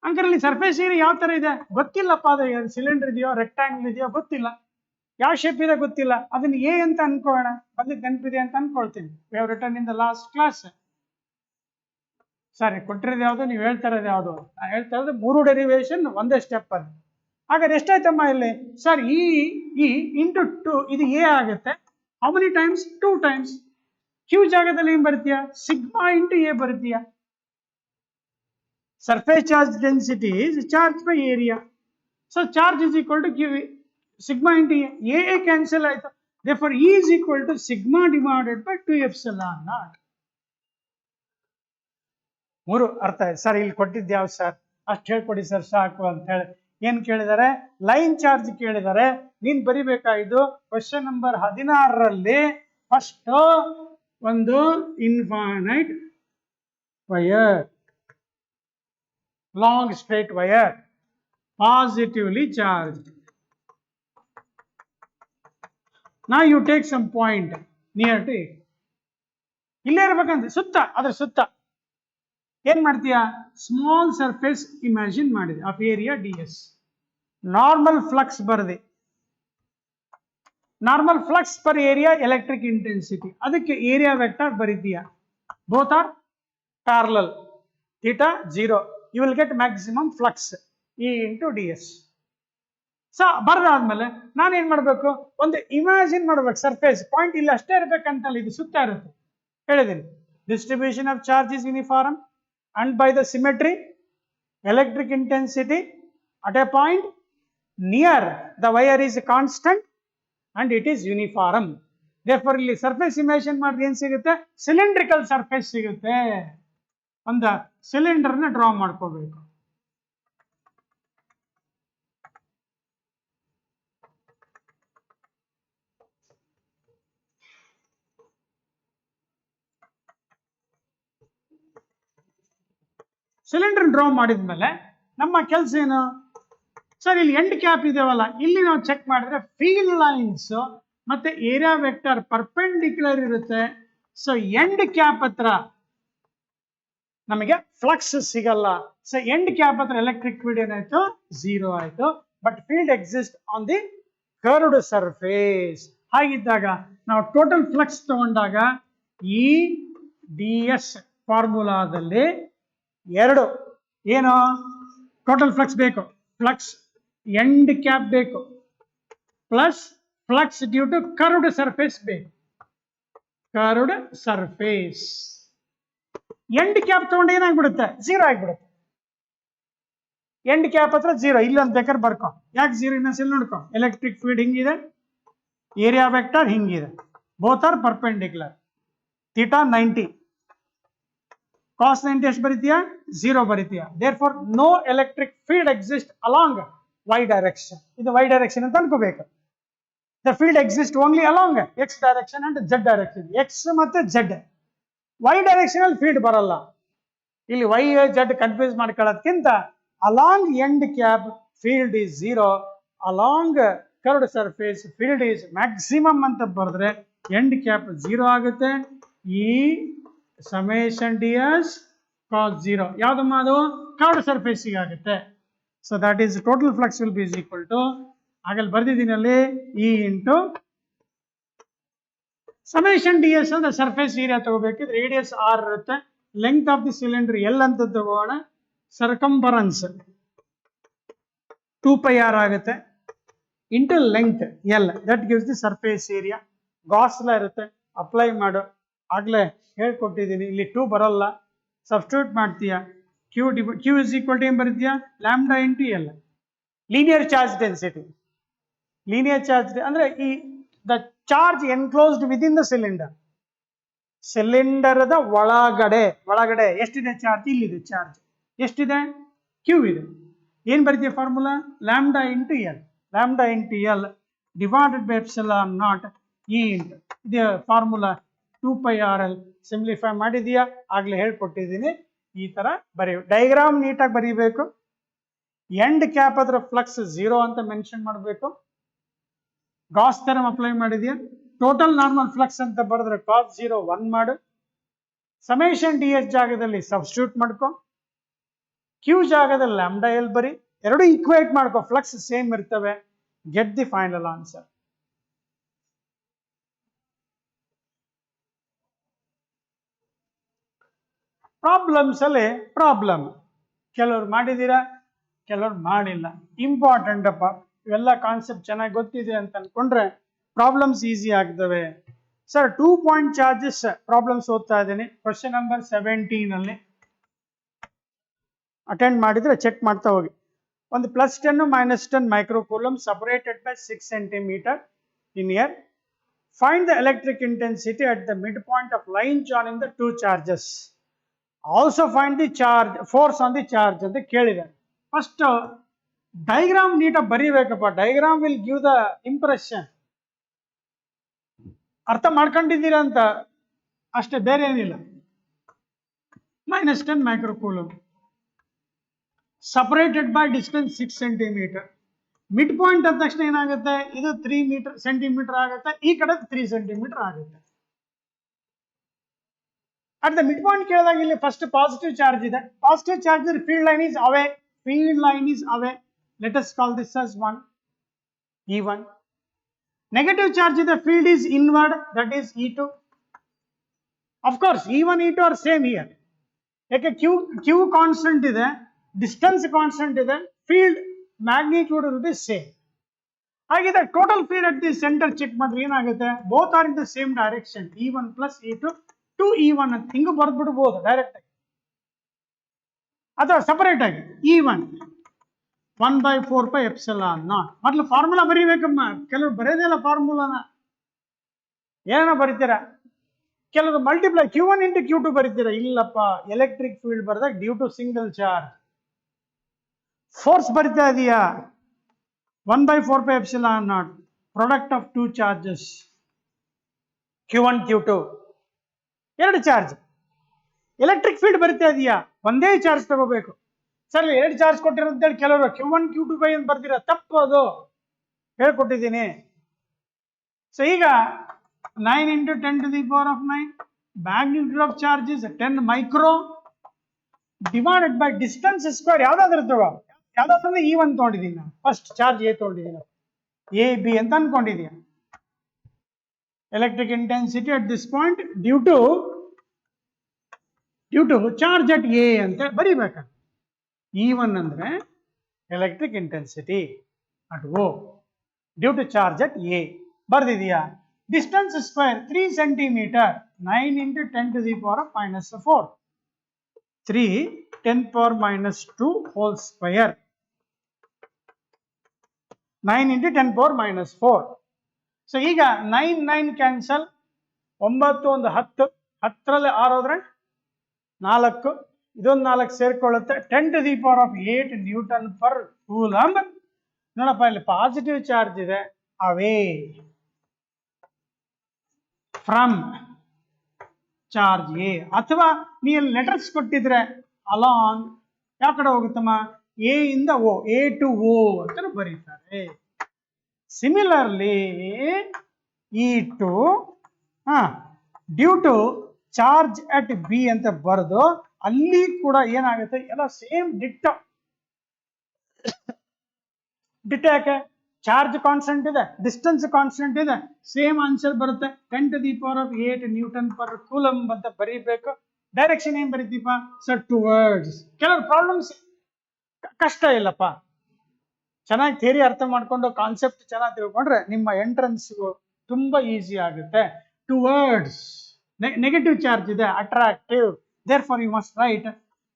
ಅಂಕರಲ್ಲಿ ಸರ್ಫೇಸ್ ಏರಿಯಾ ಯಾವ ತರ ಇದೆ ಗೊತ್ತಿಲ್ಲಪ್ಪ, ಅದು ಸಿಲಿಂಡರ್ ಇದೆಯೋ ರೆಕ್ಟಾಂಗಲ್ ಇದೆಯೋ ಗೊತ್ತಿಲ್ಲ, ಯಾವ ಶೇಪ್ ಇದೆ ಗೊತ್ತಿಲ್ಲ, ಅದನ್ನ ಎ ಅಂತ ಅನ್ಕೋಣ, ಬಂದಿದ್ದು ನೆನಪಿದೆ ಅಂತ ಅನ್ಕೊಳ್ತೀನಿ. We have written in the last class. ಸರಿ, ಕೊಟ್ಟಿರೋದು ಯಾವುದು, ನೀವು ಹೇಳ್ತಾ ಇರೋದು ಯಾವುದು? ನಾನು ಹೇಳ್ತಾ ಇರೋದು 3 ಡೆರಿವೇಶನ್ ಒಂದೇ ಸ್ಟೆಪ್ ಅಲ್ಲಿ. ಹಾಗಾದ್ರೆ ಎಷ್ಟಾಯ್ತಮ್ಮ ಇಲ್ಲಿ? ಸರ್ ಇ ಇಂಟು 2 ಇದು ಎ ಆಗುತ್ತೆ. How many times? 2 times. Q ಜಾಗದಲ್ಲಿ ಏನ್ ಬರ್ತೀಯಾ? ಸಿಗ್ಮಾ ಇಂಟು ಎ ಬರ್ತೀಯಾ. Surface charge density is charge by area. So charge is equal to Q sigma into A. A cancel ಆಯ್ತು. therefore E is equal to sigma divided by 2 epsilon naught. 3 ಅರ್ಥ ಆಯ್ತು ಸರ್. ಇಲ್ಲಿ ಕೊಟ್ಟಿದ್ದು ಯಾವ ಸರ್, ಅಷ್ಟು ಹೇಳ್ಕೊಡಿ ಸರ್ ಸಾಕು ಅಂತ ಹೇಳಿ. ಏನ್ ಕೇಳಿದ್ದಾರೆ? ಲೈನ್ ಚಾರ್ಜ್ ಕೇಳಿದ್ದಾರೆ. ನೀನ್ ಬರಿಬೇಕಾಯ್ತು ಕ್ವಶನ್ ನಂಬರ್ 16ರಲ್ಲಿ ಫಸ್ಟ್ ಒಂದು infinite wire, long straight wire, positively charge. Now you take some point near to it. ಇಲ್ಲೇ ಇರ್ಬೇಕಂತ ಸುತ್ತ, ಅದ್ರ ಸುತ್ತ ಏನ್ ಮಾಡ್ತೀಯಾ? ಸ್ಮಾಲ್ ಸರ್ಫೇಸ್ ಇಮ್ಯಾಜಿನ್ ಮಾಡಿದೆ of area ds. Normal flux ಬರದೆ, normal flux per area electric intensity, ಅದಕ್ಕೆ ಏರಿಯಾ ವೆಕ್ಟರ್ ಬರೀತೀಯ. Both are parallel, theta 0, you will get maximum flux E into ds. So ಬರ್ದಾದ್ಮೇಲೆ ನಾನು ಏನ್ ಮಾಡ್ಬೇಕು? ಒಂದು ಇಮ್ಯಾಜಿನ್ ಮಾಡ್ಬೇಕು ಸರ್ಫೇಸ್ ಪಾಯಿಂಟ್ ಇಲ್ಲಿ ಅಷ್ಟೇ ಇರ್ಬೇಕಂತಲ್ಲ, ಇದು ಸುತ್ತ ಇರುತ್ತೆ. ಹೇಳಿದ್ದೀನಿ distribution of charge is uniform and by the symmetry electric intensity at a point near the wire is constant and it is uniform. therefore ಇಲ್ಲಿ ಸರ್ಫೇಸ್ ಇಮ್ಯಾಜಿನ್ ಮಾಡಿದ್ರೆ ಏನ್ ಸಿಗುತ್ತೆ? ಸಿಲಿಂಡ್ರಿಕಲ್ ಸರ್ಫೇಸ್ ಸಿಗುತ್ತೆ. ಒಂದು ಸಿಲಿಂಡರ್ನ ಡ್ರಾ ಮಾಡ್ಕೋಬೇಕು. ಸಿಲಿಂಡರ್ ಡ್ರಾ ಮಾಡಿದ್ಮೇಲೆ ನಮ್ಮ ಕೆಲಸ ಏನು ಸರ್? ಇಲ್ಲಿ ಎಂಡ್ ಕ್ಯಾಪ್ ಇದೆವಲ್ಲ, ಇಲ್ಲಿ ನಾವು ಚೆಕ್ ಮಾಡಿದ್ರೆ ಫೀಲ್ಡ್ ಲೈನ್ಸ್ ಮತ್ತೆ ಏರಿಯಾ ವೆಕ್ಟರ್ ಪರ್ಪೆಂಡಿಕ್ಯುಲರ್ ಇರುತ್ತೆ. ಸೊ ಎಂಡ್ ಕ್ಯಾಪ್ ಹತ್ರ ನಮಗೆ ಫ್ಲಕ್ಸ್ ಸಿಗಲ್ಲ. ಸೊ ಎಂಡ್ ಕ್ಯಾಪ್ ಹತ್ರ ಎಲೆಕ್ಟ್ರಿಕ್ ಫೀಲ್ಡ್ ಏನಾಯ್ತು? 0 ಆಯ್ತು. But field exist on the curved surface. ಹಾಗಿದ್ದಾಗ ನಾವು ಟೋಟಲ್ ಫ್ಲಕ್ಸ್ ತಗೊಂಡಾಗ ಈ ds ಫಾರ್ಮುಲಾದಲ್ಲಿ 2 ಏನು ಟೋಟಲ್ ಫ್ಲಕ್ಸ್ ಬೇಕು, ಫ್ಲಕ್ಸ್ ಎಂಡ್ ಕ್ಯಾಪ್ ಬೇಕು, plus flux due to curved surface ಬೇಕು. ಕರ್ವ್ಡ್ ಸರ್ಫೇಸ್ ಎಂಡ್ ಕ್ಯಾಪ್ ತಗೊಂಡು ಏನಾಗ್ಬಿಡುತ್ತೆ? 0 ಆಗಿಬಿಡುತ್ತೆ. ಎಂಡ್ ಕ್ಯಾಪ್ ಹತ್ರ 0 ಇಲ್ಲ ಅಂತ ಬೇಕಾದ್ರೆ ಬರ್ಕೊ. ಯಾಕೆ 0 ಇನ್ನೊಂದ್ಸಲ ನೋಡ್ಕೊ. ಎಲೆಕ್ಟ್ರಿಕ್ ಫೀಲ್ಡ್ ಹಿಂಗಿದೆ, ಏರಿಯಾ ವೆಕ್ಟರ್ ಹಿಂಗಿದೆ, both are perpendicular. Theta 90, cos 90 ಎಷ್ಟು ಬರೀತೀಯಾ? 0 ಬರೀತೀಯಾ. therefore no electric field exists along y direction. ಇದು y direction ಅಂತ ಅನ್ಕೋಬೇಕು. the field exists only along x direction and z direction. x ಮತ್ತೆ z, y direction ಅಲ್ಲಿ ಫೀಲ್ಡ್ ಬರಲ್ಲ. ಇಲ್ಲಿ y z ಕನ್ಫ್ಯೂಸ್ ಮಾಡ್ಕೊಳ್ಳೋದಕ್ಕಿಂತ along end cap field is 0, along curved surface field is maximum ಅಂತ ಬರೆದ್ರೆ ಎಂಡ್ ಕ್ಯಾಪ್ 0 ಆಗುತ್ತೆ. ಈ summation ds cos 0 ಯಾವ್ದಮ್ಮ? ಅದು ಕರ್ವ್ಡ್ ಸರ್ಫೇಸ್ ಆಗುತ್ತೆ. So that is total flux will be is equal to, ಆಗಲ್ಲಿ ಬರ್ದಿದ್ದೀನಿ ಅಲ್ಲಿ, E ಇಂಟು ಸಮೇಷನ್ ds ಅಂದ್ರೆ ಸರ್ಫೇಸ್ ಏರಿಯಾ ತಗೋಬೇಕಿದ್ರೆ ರೇಡಿಯಸ್ r ಇರುತ್ತೆ, length of the cylinder L ಅಂತ ತಗೋಣ, ಸರ್ಕಂಫರೆನ್ಸ್ 2πr ಆಗುತ್ತೆ into length L, that gives the surface area. Gauss law ಇರುತ್ತೆ, ಅಪ್ಲೈ ಮಾಡು. ಆಗ್ಲೇ ಹೇಳ್ಕೊಟ್ಟಿದ್ದೀನಿ, ಇಲ್ಲಿ 2 ಬರಲ್ಲ, ಸಬ್ಸ್ಟಿಟ್ಯೂಟ್ ಮಾಡ್ತೀಯಾ. ಕ್ಯೂ ಇಸ್ ಈಕ್ವಲ್ ಟು ಏನ್ ಬರೀತೀಯಾ? Lambda into L. Linear charge density, linear charge ಅಂದ್ರೆ ಈ the charge enclosed within the cylinder. ಸಿಲಿಂಡರ್ದ ಒಳಗಡೆ ಎಷ್ಟಿದೆ ಚಾರ್ಜ್? ಇಲ್ಲಿದೆ ಚಾರ್ಜ್ ಎಷ್ಟಿದೆ? ಕ್ಯೂ ಇದೆ. ಏನು ಬರೀತೀವಿ formula lambda into L, lambda into L divided by epsilon not E into ಇದು ಫಾರ್ಮುಲಾ 2πr L. ಸಿಂಪ್ಲಿಫೈ ಮಾಡಿದೀಯಾ, ಆಗ್ಲೇ ಹೇಳ್ಕೊಟ್ಟಿದ್ದೀನಿ. ಈ ತರ ಬರೀ ಡೈಗ್ರಾಮ್ ನೀಟಾಗಿ ಬರೀಬೇಕು. ಎಂಡ್ ಕ್ಯಾಪ್ ಅದರ ಫ್ಲಕ್ಸ್ 0 ಅಂತ ಮೆನ್ಷನ್ ಮಾಡಬೇಕು. ಗಾಸ್ ಥರಮ್ ಅಪ್ಲೈ ಮಾಡಿದ್ಯಾ, ಟೋಟಲ್ ನಾರ್ಮಲ್ ಫ್ಲಕ್ಸ್ ಅಂತ ಬರೆದ್ರೆ ಕಾಸ್ 0 1 ಮಾಡು. ಸಮೇಷನ್ ಡಿ ಎಸ್ ಜಾಗದಲ್ಲಿ ಸಬ್ಸ್ಟಿಟ್ಯೂಟ್ ಮಾಡ್ಕೊ, ಕ್ಯೂ ಜಾಗದಲ್ಲಿ ಲ್ಯಾಂಬ್ಡಾ ಎಲ್ ಬರಿ, ಎರಡು ಈಕ್ವೇಟ್ ಮಾಡ್ಕೊ, ಫ್ಲಕ್ಸ್ ಸೇಮ್ ಇರ್ತವೆ. Get the final answer. Problems ಅಲ್ಲಿ ಪ್ರಾಬ್ಲಮ್ ಕೆಲವ್ರು ಮಾಡಿದ್ದೀರಾ, ಕೆಲವ್ರು ಮಾಡಿಲ್ಲ. ಇಂಪಾರ್ಟೆಂಟ್ ಅಪ್ಪ, ಇವೆಲ್ಲ ಕಾನ್ಸೆಪ್ಟ್ ಚೆನ್ನಾಗಿ ಗೊತ್ತಿದೆ ಅಂತ ಅನ್ಕೊಂಡ್ರೆ ಪ್ರಾಬ್ಲಮ್ಸ್ ಈಸಿ ಆಗ್ತವೆ. ಸರ್ 2 ಪಾಯಿಂಟ್ ಚಾರ್ಜಸ್ ಪ್ರಾಬ್ಲಮ್ಸ್ ಓದ್ತಾ ಇದ್ದೀನಿ. ಕ್ವಶನ್ ನಂಬರ್ 17 ಅಲ್ಲಿ ಅಟೆಂಡ್ ಮಾಡಿದ್ರೆ ಚೆಕ್ ಮಾಡ್ತಾ ಹೋಗಿ. ಒಂದು +10 -10 microcoulomb separated by 6 centimeter in air. Find the electric intensity at the midpoint of line joining the two charges. Also find the charge force on the charge ಅಂತ ಕೇಳಿದೆ. ಫಸ್ಟ್ ಡೈಗ್ರಾಮ್ ನೀಟಾಗಿ ಬರೀಬೇಕಪ್ಪ. Diagram will give the impression. ಅರ್ಥ ಮಾಡ್ಕೊಂಡಿದ್ದೀರಾ ಅಂತ ಅಷ್ಟೇ, ಬೇರೆ ಏನಿಲ್ಲ. -10 microcoulomb separated by distance 6 centimeter. Mid point ಅಂದ ತಕ್ಷಣ ಏನಾಗುತ್ತೆ, ಇದು 3 centimeter ಆಗುತ್ತೆ, ಈ ಕಡೆ 3 centimeter ಆಗುತ್ತೆ. ಅಟ್ ದ ಮಿಡ್ ಪಾಯಿಂಟ್ ಕೇಳಿದಾಗ ಇಲ್ಲಿ ಫಸ್ಟ್ ಪಾಸಿಟಿವ್ ಚಾರ್ಜ್ ಇದೆ. Positive charge field line is away, field line is away. Let us call this as 1 E1. Negative charge ಇದೆ, field is inward, that is E2. Of course E1 E2 are same here. ಯಾಕೆ ಕ್ಯೂ ಕಾನ್ಸ್ಟೆಂಟ್ ಇದೆ, ಡಿಸ್ಟೆನ್ಸ್ ಕಾನ್ಸ್ಟೆಂಟ್ ಇದೆ, field magnitude will be same. ಹಾಗಿದೆ total field at the centre check ಮಾಡಿದ್ರೆ ಏನಾಗುತ್ತೆ, both are in the same direction. E1 plus E2 2E1 ಅಂತ ಹಿಂಗ ಬರ್ದ್ಬಿಡ್ಬೋದು ಡೈರೆಕ್ಟ್ ಆಗಿ, ಅಥವಾ ಸಪರೇಟ್ ಆಗಿ E1 1/4πε0. ಮೊದಲು ಫಾರ್ಮುಲಾ ಬರೀಬೇಕಮ್ಮ. ಕೆಲವರು ಬರೆಯೋದಿಲ್ಲ ಫಾರ್ಮುಲಾನ, ಏನೋ ಬರೀತೀರಾ. ಕೆಲವರು ಮಲ್ಟಿಪ್ಲೈ Q1 into Q2 ಬರೀತೀರಾ. ಇಲ್ಲಪ್ಪ, ಎಲೆಕ್ಟ್ರಿಕ್ ಫೀಲ್ಡ್ ಬರೆದಾಗ due to single charge. Force ಬರಿತಾ ಇದೀಯಾ 1/4πε0 product of two charges Q1 Q2, ಎರಡು ಚಾರ್ಜ್. ಎಲೆಕ್ಟ್ರಿಕ್ ಫೀಲ್ಡ್ ಬರಿತಾ ಇದೀಯಾ, ಒಂದೇ ಚಾರ್ಜ್ ತಗೋಬೇಕು. ಸರ್ ಎರಡು ಚಾರ್ಜ್ ಕೊಟ್ಟಿರೋ ಅಂತೇಳಿ ಕೆಲವರು Q1 Q2 ಬೈ ಅಂತ ಬರ್ತೀರಾ, ತಪ್ಪು. ಅದು ಹೇಳ್ಕೊಟ್ಟಿದ್ದೀನಿ. ಸೊ ಈಗ 9 × 10⁻⁹ magnitude of charge is 10 micro divided by distance square. ಯಾವ್ದಾದ್ರು ತಗೋ, ಯಾವ್ದಾದ್ರೆ E1 ತಗೊಂಡಿದ್ದೀನಿ ನಾನು, ಫಸ್ಟ್ ಚಾರ್ಜ್ A ತಗೊಂಡಿದ್ದೀನಿ, AB ಅಂತ ಅನ್ಕೊಂಡಿದ್ದೀನಿ. electric intensity at this point due to charge at A ಅಂತ ಬರೀಬೇಕು. E1 ಅಂದ್ರೆ electric intensity at O due to charge at A ಬರ್ದಿದೀಯಾ. Distance square 3 centimeter, 9 × 10⁻⁴ 3 10⁻⁻² whole square, 9 × 10⁻⁴. So ಈಗ 9 9 ಕ್ಯಾನ್ಸಲ್, 9 1 10, 10ರಲ್ಲಿ 6 ಹೋದ್ರೆ 4, ಇದೊಂದು 4 ಸೇರ್ಕೊಳ್ಳುತ್ತೆ. 10⁸ ನ್ಯೂಟನ್ ಪರ್ ಕೂಲಂಬ್. ನೋಡಪ್ಪ, ಇಲ್ಲಿ ಪಾಸಿಟಿವ್ ಚಾರ್ಜ್ ಇದೆ, ಅವೇ ಫ್ರಮ್ ಚಾರ್ಜ್ ಎ. ಅಥವಾ ನೀನು ಲೆಟರ್ಸ್ ಕೊಟ್ಟಿದ್ರೆ ಅಲಾಂಗ್ ಯಾವ ಕಡೆ ಹೋಗುತ್ತಮ್ಮ, ಎ ಇಂದ ಓ, ಎ ಟು ಓ ಅಂತ ಬರೀತಾರೆ. Similarly E2 due to charge at B ಅಂತ ಬರೆದು ಅಲ್ಲಿ ಕೂಡ ಏನಾಗುತ್ತೆ, ಎಲ್ಲ ಸೇಮ್ ಡಿಟ್ಟ. ಯಾಕೆ, ಚಾರ್ಜ್ ಕಾನ್ಸ್ಟೆಂಟ್ ಇದೆ, ಡಿಸ್ಟೆನ್ಸ್ ಕಾನ್ಸ್ಟೆಂಟ್ ಇದೆ, ಸೇಮ್ ಆನ್ಸರ್ ಬರುತ್ತೆ. 10⁸ ನ್ಯೂಟನ್ ಪರ್ ಕೂಲಂಬ್ ಅಂತ ಬರೀಬೇಕು. ಡೈರೆಕ್ಷನ್ ಏನ್ ಬರೀತೀಪ, ಸರ್ ಟುವರ್ಡ್ಸ್. ಕೆಲವು ಪ್ರಾಬ್ಲಮ್ಸ್ ಕಷ್ಟ ಇಲ್ಲಪ್ಪ, ಚೆನ್ನಾಗಿ ಥಿಯರಿ ಅರ್ಥ ಮಾಡ್ಕೊಂಡು ಕಾನ್ಸೆಪ್ಟ್ ಚೆನ್ನಾಗಿ ತಿಳ್ಕೊಂಡ್ರೆ ನಿಮ್ಮ ಎಂಟ್ರೆನ್ಸ್ಗೂ ತುಂಬಾ ಈಸಿ ಆಗುತ್ತೆ. ಟುವರ್ಡ್ಸ್ ನೆಗೆಟಿವ್ ಚಾರ್ಜ್ ಇದೆ, attractive, therefore you must write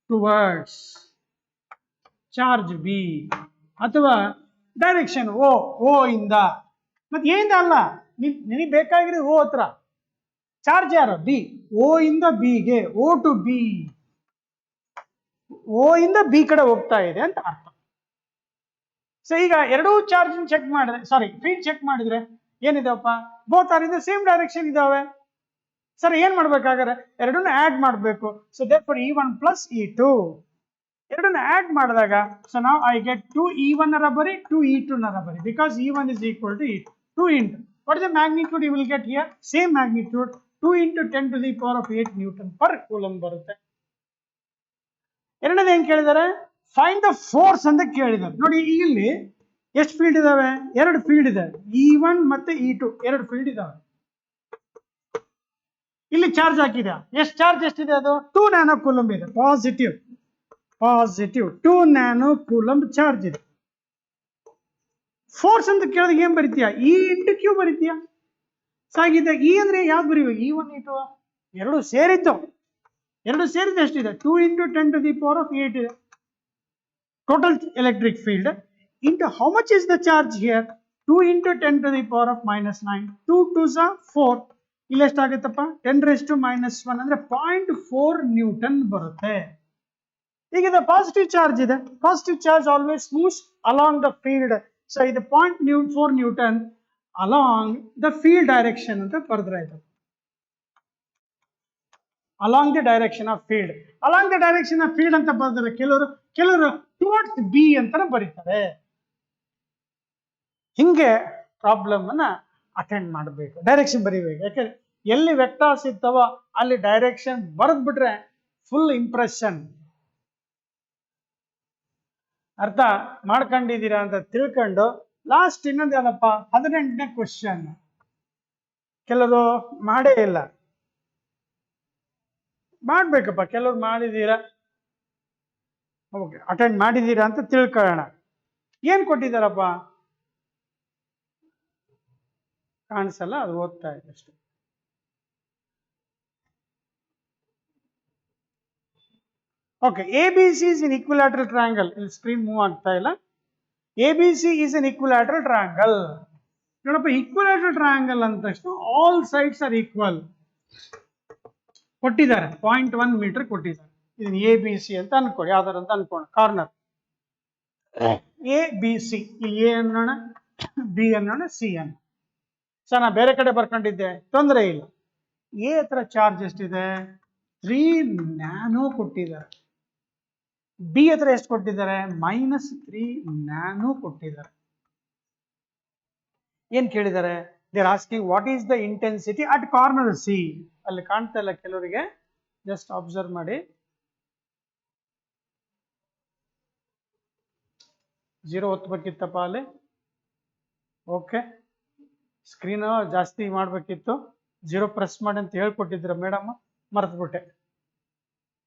towards charge B. ಅಥವಾ ಡೈರೆಕ್ಷನ್ ಓ ಇಂದ, ಮತ್ತೆ ಏನಿದೆ ಅಲ್ಲ, ನಿನಗೆ ಬೇಕಾಗಿರೋದು ಓ ಹತ್ರ, ಚಾರ್ಜ್ ಯಾರು ಬಿ, ಓ ಇಂದ ಬಿಗೆ, ಓ ಟು ಬಿ, ಓ ಇಂದ ಬಿ ಕಡೆ ಹೋಗ್ತಾ ಇದೆ ಅಂತ ಅರ್ಥ. ಸೊ ಈಗ ಎರಡೂ ಚಾರ್ಜ್ ಚೆಕ್ ಮಾಡಿದ್ರೆ, ಸಾರಿ ಫೀಲ್ಡ್ ಚೆಕ್ ಮಾಡಿದ್ರೆ ಏನಿದಾವಪ್ಪ, both are in the same direction ಇದಾವೆ. ಸರ್ ಏನ್ ಮಾಡ್ಬೇಕಾದ್ರೆ ಎರಡನ್ನ ಆಡ್ ಮಾಡಬೇಕು. So therefore E1 plus E2 ಎರಡನ್ನ ಆಡ್ ಮಾಡಿದಾಗ, ಸೊ ನಾವು ಐ ಗೆಟ್ 2E1 ನ ಬರಿ 2E2 ನ ಬರಿ, because E1 is equal to E2. 2 into what is the magnitude you will get here? Same magnitude, 2 into 10 to the power of 8 Newton per coulomb ಬರುತ್ತೆ. ಎರಡನೇದು ಏನ್ ಕೇಳಿದ್ದಾರೆ, ಫೈಂಡ್ ದ ಫೋರ್ಸ್ ಅಂತ ಕೇಳಿದ್ದಾರೆ. ನೋಡಿ ಇಲ್ಲಿ ಎಷ್ಟು ಫೀಲ್ಡ್ ಇದಾವೆ, ಎರಡು ಫೀಲ್ಡ್ ಇದೆ, E1 ಮತ್ತೆ E2 ಎರಡು ಫೀಲ್ಡ್ ಇದಾವೆ. ಇಲ್ಲಿ ಚಾರ್ಜ್ ಹಾಕಿದೆ, ಎಷ್ಟು ಚಾರ್ಜ್ ಎಷ್ಟಿದೆ, ಅದು 2 ನ್ಯಾನೋ ಕೂಲಂಬ್ ಇದೆ. ಪಾಸಿಟಿವ್ 2 ನ್ಯಾನೋ ಕೂಲಂಬ್ ಚಾರ್ಜ್ ಇದೆ. ಫೋರ್ಸ್ ಅಂತ ಕೇಳಿದಾಗ ಏನ್ ಬರೀತೀಯ, E into Q ಬರೀತೀಯ. ಸಾಗಿದೆ E ಅಂದ್ರೆ ಯಾವ್ದು ಬರೀವಿ, E1 E2 ಎರಡು ಸೇರಿದ್ದು ಎಷ್ಟಿದೆ, 2 into 10 to the power of 8 ಇದೆ. Total electric field into how much is the charge here, 2 into 10 to the power of -9, 2 2s are 4, ಇಲ್ಲಿ ಎಷ್ಟಾಗುತ್ತಪ್ಪ 10 raised to -1 ಅಂದ್ರೆ 0.4 ನ್ಯೂಟನ್ ಬರುತ್ತೆ. ಈಗ ಇದು ಪಾಸಿಟಿವ್ ಚಾರ್ಜ್ ಇದೆ, positive charge always moves along the field. So ಇದು 0.4 newton along the field direction ಅಂತ ಬರೆದ್ರಾಯ್ತು. Along the direction of field, along the direction of field ಅಂತ ಬರೆದ್ರೆ ಕೆಲವರು ಟುವರ್ಡ್ಸ್ ಬಿ ಅಂತಾನೆ ಬರೀತಾರೆ. ಹಿಂಗೆ ಪ್ರಾಬ್ಲಮ್ ಅನ್ನ ಅಟೆಂಡ್ ಮಾಡಬೇಕು, ಡೈರೆಕ್ಷನ್ ಬರೀಬೇಕು. ಯಾಕಂದ್ರೆ ಎಲ್ಲಿ ವೆಕ್ಟರ್ಸ್ ಇರ್ತಾವೋ ಅಲ್ಲಿ ಡೈರೆಕ್ಷನ್ ಬರೆದ್ ಬಿಟ್ರೆ ಫುಲ್ ಇಂಪ್ರೆಷನ್. ಅರ್ಥ ಮಾಡ್ಕೊಂಡಿದ್ದೀರಾ ಅಂತ ತಿಳ್ಕೊಂಡು ಲಾಸ್ಟ್ ಇನ್ನೊಂದು ಏನಪ್ಪ, 18ನೇ ಕ್ವಶನ್ ಕೆಲವರು ಮಾಡೇ ಇಲ್ಲ, ಮಾಡ್ಬೇಕಪ್ಪ, ಕೆಲವ್ರು ಮಾಡಿದೀರಾ, ಓಕೆ ಅಟೆಂಡ್ ಮಾಡಿದೀರಾ ಅಂತ ತಿಳ್ಕೊಳ್ಳೋಣ. ಏನ್ ಕೊಟ್ಟಿದ್ದಾರಪ್ಪ, ಕಾಣಿಸಲ್ಲ, ಅದು ಓದ್ತಾ ಇದೆ ಅಷ್ಟೇ. Okay, ABC is an equilateral triangle. ಇಲ್ಲಿ ಸ್ಕ್ರೀನ್ ಮೂವ್ ಆಗ್ತಾ ಇಲ್ಲ. ABC is an equilateral triangle. ನೋಡಪ್ಪ, ಈಕ್ವಿಲಾಟರಲ್ ಟ್ರಯಾಂಗಲ್ ಅಂದ ತಕ್ಷಣ ಆಲ್ ಸೈಡ್ಸ್ ಆರ್ ಈಕ್ವಲ್ ಕೊಟ್ಟಿದ್ದಾರೆ, 0.1 ಮೀಟರ್ ಕೊಟ್ಟಿದ್ದಾರೆ. ಇದನ್ನ ABC ಅಂತ ಅನ್ಕೊಳ್ಳಿ, ಯಾವ್ದಾರ ಅಂತ ಅನ್ಕೋಣ, ಕಾರ್ನರ್ ABC. ಇಲ್ಲಿ A ಅನ್ನೋಣ, B ಅನ್ನೋಣ, C ಅನ್ನೋಣ. ಸೊ ನಾ ಬೇರೆ ಕಡೆ ಬರ್ಕೊಂಡಿದ್ದೆ, ತೊಂದರೆ ಇಲ್ಲ. ಎ ಹತ್ರ ಚಾರ್ಜ್ ಎಷ್ಟಿದೆ, 3 ನ್ಯಾನೋ ಕೊಟ್ಟಿದ್ದಾರೆ. ಬಿ ಹತ್ರ ಎಷ್ಟು ಕೊಟ್ಟಿದ್ದಾರೆ, -3 ನ್ಯಾನೋ ಕೊಟ್ಟಿದ್ದಾರೆ. ಏನ್ ಕೇಳಿದ್ದಾರೆ, they are asking what is the intensity at corner C. ಅಲ್ಲಿ ಕಾಣ್ತಾ ಇಲ್ಲ ಕೆಲವರಿಗೆ, ಜಸ್ಟ್ ಅಬ್ಸರ್ವ್ ಮಾಡಿ. 0 ಒತ್ತಬೇಕಿತ್ತಪ್ಪ ಅಲ್ಲಿ. ಓಕೆ, ಸ್ಕ್ರೀನ್ ಜಾಸ್ತಿ ಮಾಡ್ಬೇಕಿತ್ತು, 0 ಪ್ರೆಸ್ ಮಾಡಿ ಅಂತ ಹೇಳ್ಕೊಟ್ಟಿದ್ರ ಮೇಡಮ್, ಮರೆತುಬಿಟ್ಟೆ.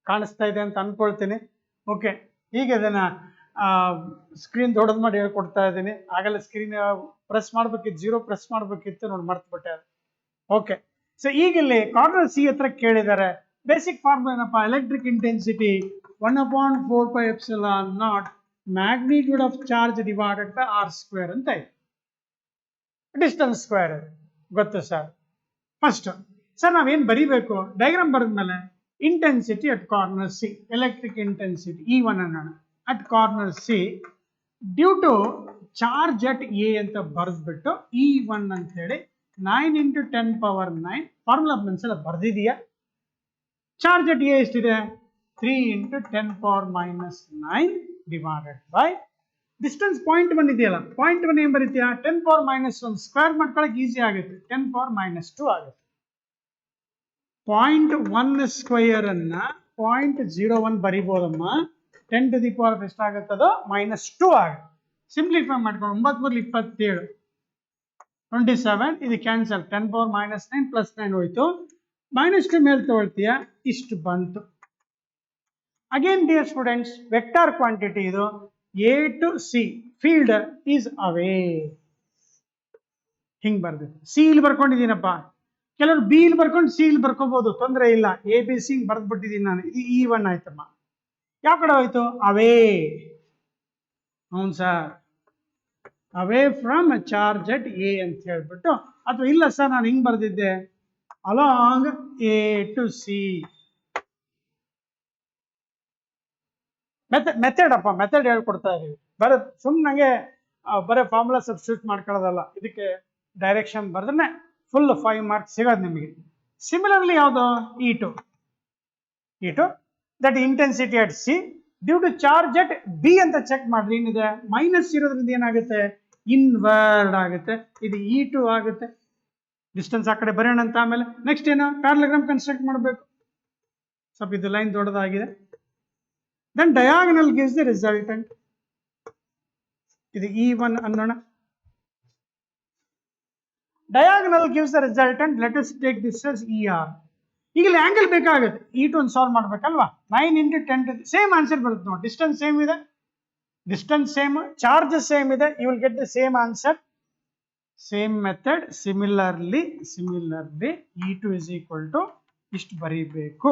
ಕಾಣಿಸ್ತಾ ಇದೆ ಅಂತ ಅನ್ಕೊಳ್ತೀನಿ. ಓಕೆ, ಈಗ ಇದನ್ನ ಸ್ಕ್ರೀನ್ ದೊಡ್ಡದು ಮಾಡಿ ಹೇಳ್ಕೊಡ್ತಾ ಇದ್ದೀನಿ. ಆಗಲ್ಲ ಸ್ಕ್ರೀನ್ ಪ್ರೆಸ್ ಮಾಡ್ಬೇಕಿತ್ತು, 0 ಪ್ರೆಸ್ ಮಾಡ್ಬೇಕಿತ್ತು, ನೋಡಿ ಮರೆತುಬಿಟ್ಟೆ. ಓಕೆ, ಸೊ ಈಗ ಇಲ್ಲಿ ಕಾರ್ನರ್ ಸಿ ಹತ್ರ ಕೇಳಿದ್ದಾರೆ. ಬೇಸಿಕ್ ಫಾರ್ಮುಲಾ ಏನಪ್ಪ, electric intensity 1/4πε0 magnitude of charge divided by r² ಅಂತ ಇದೆ. ಡಿಸ್ಟೆನ್ಸ್ ಸ್ಕ್ವೇರ್ ಗೊತ್ತು ಸರ್. ಫಸ್ಟ್ ಸರ್ ನಾವೇನ್ ಬರೀಬೇಕು, ಡಯಾಗ್ರಾಮ್ ಬರೆದ್ಮೇಲೆ intensity at corner C, electric intensity E1 ಅನ್ನೋಣ at corner C due to charge at A ಅಂತ ಬರೆದ್ಬಿಟ್ಟು E1 ಅಂತ ಹೇಳಿ 9 × 10⁻⁹ ಫಾರ್ಮುಲಾ ಮನ್ಸೆಲ್ಲ ಬರ್ದಿದೀಯಾ. ಚಾರ್ಜ್ ಅಟ್ ಎ ಎಷ್ಟಿದೆ, 3 × 10⁻⁹ ಡಿವೈಡೆಡ್ ಬೈ ಡಿಸ್ಟೆನ್ಸ್ 0.1 ಇದೆಯಲ್ಲ, 0.1 ಏನ್ ಬರೀತೀಯಾ, 10⁻⁻1 ಸ್ಕ್ವೇರ್ ಮಾಡ್ಕೊಳಕ್ ಈಸಿ ಆಗುತ್ತೆ, 10⁻⁻2 ಆಗುತ್ತೆ. 0.1 ಸ್ಕ್ವೇರ್ ಅನ್ನ 0.01 ಬರಿಬೋದಮ್ಮ, 10 to the power ಎಷ್ಟಾಗುತ್ತದೋ -2 ಆಗುತ್ತೆ. ಸಿಂಪ್ಲಿಫೈ ಮಾಡ್ಕೊಂಡು 9 × 27 27, ಇದು ಕ್ಯಾನ್ಸಲ್, 10⁻⁻9 + 9 ಹೋಯ್ತು, -2 ಮೇಲೆ ತಗೊಳ್ತೀಯ, ಇಷ್ಟು ಬಂತು. Again dear students, vector quantity ಇದು. A to C field is away. ಹಿಂಗ್ ಬರ್ಬೇಕು. ಸಿ ಇಲ್ಲಿ ಬರ್ಕೊಂಡಿದ್ದೀನಪ್ಪ, ಕೆಲವರು ಬಿ ಇಲ್ಲಿ ಬರ್ಕೊಂಡು ಸಿ ಇಲ್ಲಿ ಬರ್ಕೋಬಹುದು, ತೊಂದರೆ ಇಲ್ಲ. ABC ಬರ್ದ್ಬಿಟ್ಟಿದ್ದೀನಿ ನಾನು. ಇದು E1 ಆಯ್ತಮ್ಮ. ಯಾವ ಕಡೆ ಹೋಯ್ತು, ಅವೇ. ಹೌದು sir, away from charge at A ಅಂತ ಹೇಳ್ಬಿಟ್ಟು, ಅಥವಾ ಇಲ್ಲ ಸರ್ ನಾನು ಹಿಂಗ್ ಬರ್ದಿದ್ದೆ, ಅಲಾಂಗ್ A to C. ಮೆಥಡ್ ಅಪ್ಪ, ಮೆಥಡ್ ಹೇಳ್ಕೊಡ್ತಾ ಇದೀವಿ. ಬರತ್ ಸುಮ್ಮನೆ ಬರೀ ಫಾರ್ಮುಲಾ ಸಬ್ಸ್ಟಿಟ್ಯೂಟ್ ಮಾಡ್ಕೊಳ್ಳೋದಲ್ಲ, ಇದಕ್ಕೆ ಡೈರೆಕ್ಷನ್ ಬರೆದ್ರೆ ಫುಲ್ 5 ಮಾರ್ಕ್ಸ್ ಸಿಗೋದು ನಿಮಗೆ. ಸಿಮಿಲರ್ಲಿ ಯಾವುದು E2 that intensity at C due to charge at B ಅಂತ ಚೆಕ್ ಮಾಡ್ರಿ. ಏನಿದೆ ಮೈನಸ್ ಇರೋದ್ರಿಂದ ಏನಾಗುತ್ತೆ, ಇನ್ವರ್ಡ್ ಆಗುತ್ತೆ. ಇದು E2 ಆಗುತ್ತೆ. ಡಿಸ್ಟೆನ್ಸ್ ಆ ಕಡೆ ಬರೆಯೋಣ ಅಂತ. ಆಮೇಲೆ ನೆಕ್ಸ್ಟ್ ಏನು, ಪ್ಯಾರಲೋಗ್ರಾಮ್ ಕನ್ಸ್ಟ್ರಕ್ಟ್ ಮಾಡಬೇಕು. ಸ್ವಲ್ಪ ಇದು ಲೈನ್ ದೊಡ್ಡದಾಗಿದೆ. Then diagonal gives the resultant. ಇದು E1 ಅನ್ನೋಣ. Diagonal gives the resultant. Let us take this as ER. ಈಗ ಇಲ್ಲಿ ಆಂಗಲ್ ಬೇಕಾಗುತ್ತೆ. E2 ಒಂದು ಸಾಲ್ವ್ ಮಾಡ್ಬೇಕಲ್ವಾ. 9 into 10 ಸೇಮ್ ಆನ್ಸರ್ ಬರುತ್ತೆ ನೋಡಿ. ಡಿಸ್ಟೆನ್ಸ್ ಸೇಮ್ ಇದೆ, ಡಿಸ್ಟೆನ್ಸ್ ಸೇಮ್, ಚಾರ್ಜ್ ಸೇಮ್ ಇದೆ. You will get the same answer. Same method. Similarly E2 is equal to ಇಷ್ಟು ಬರೀಬೇಕು.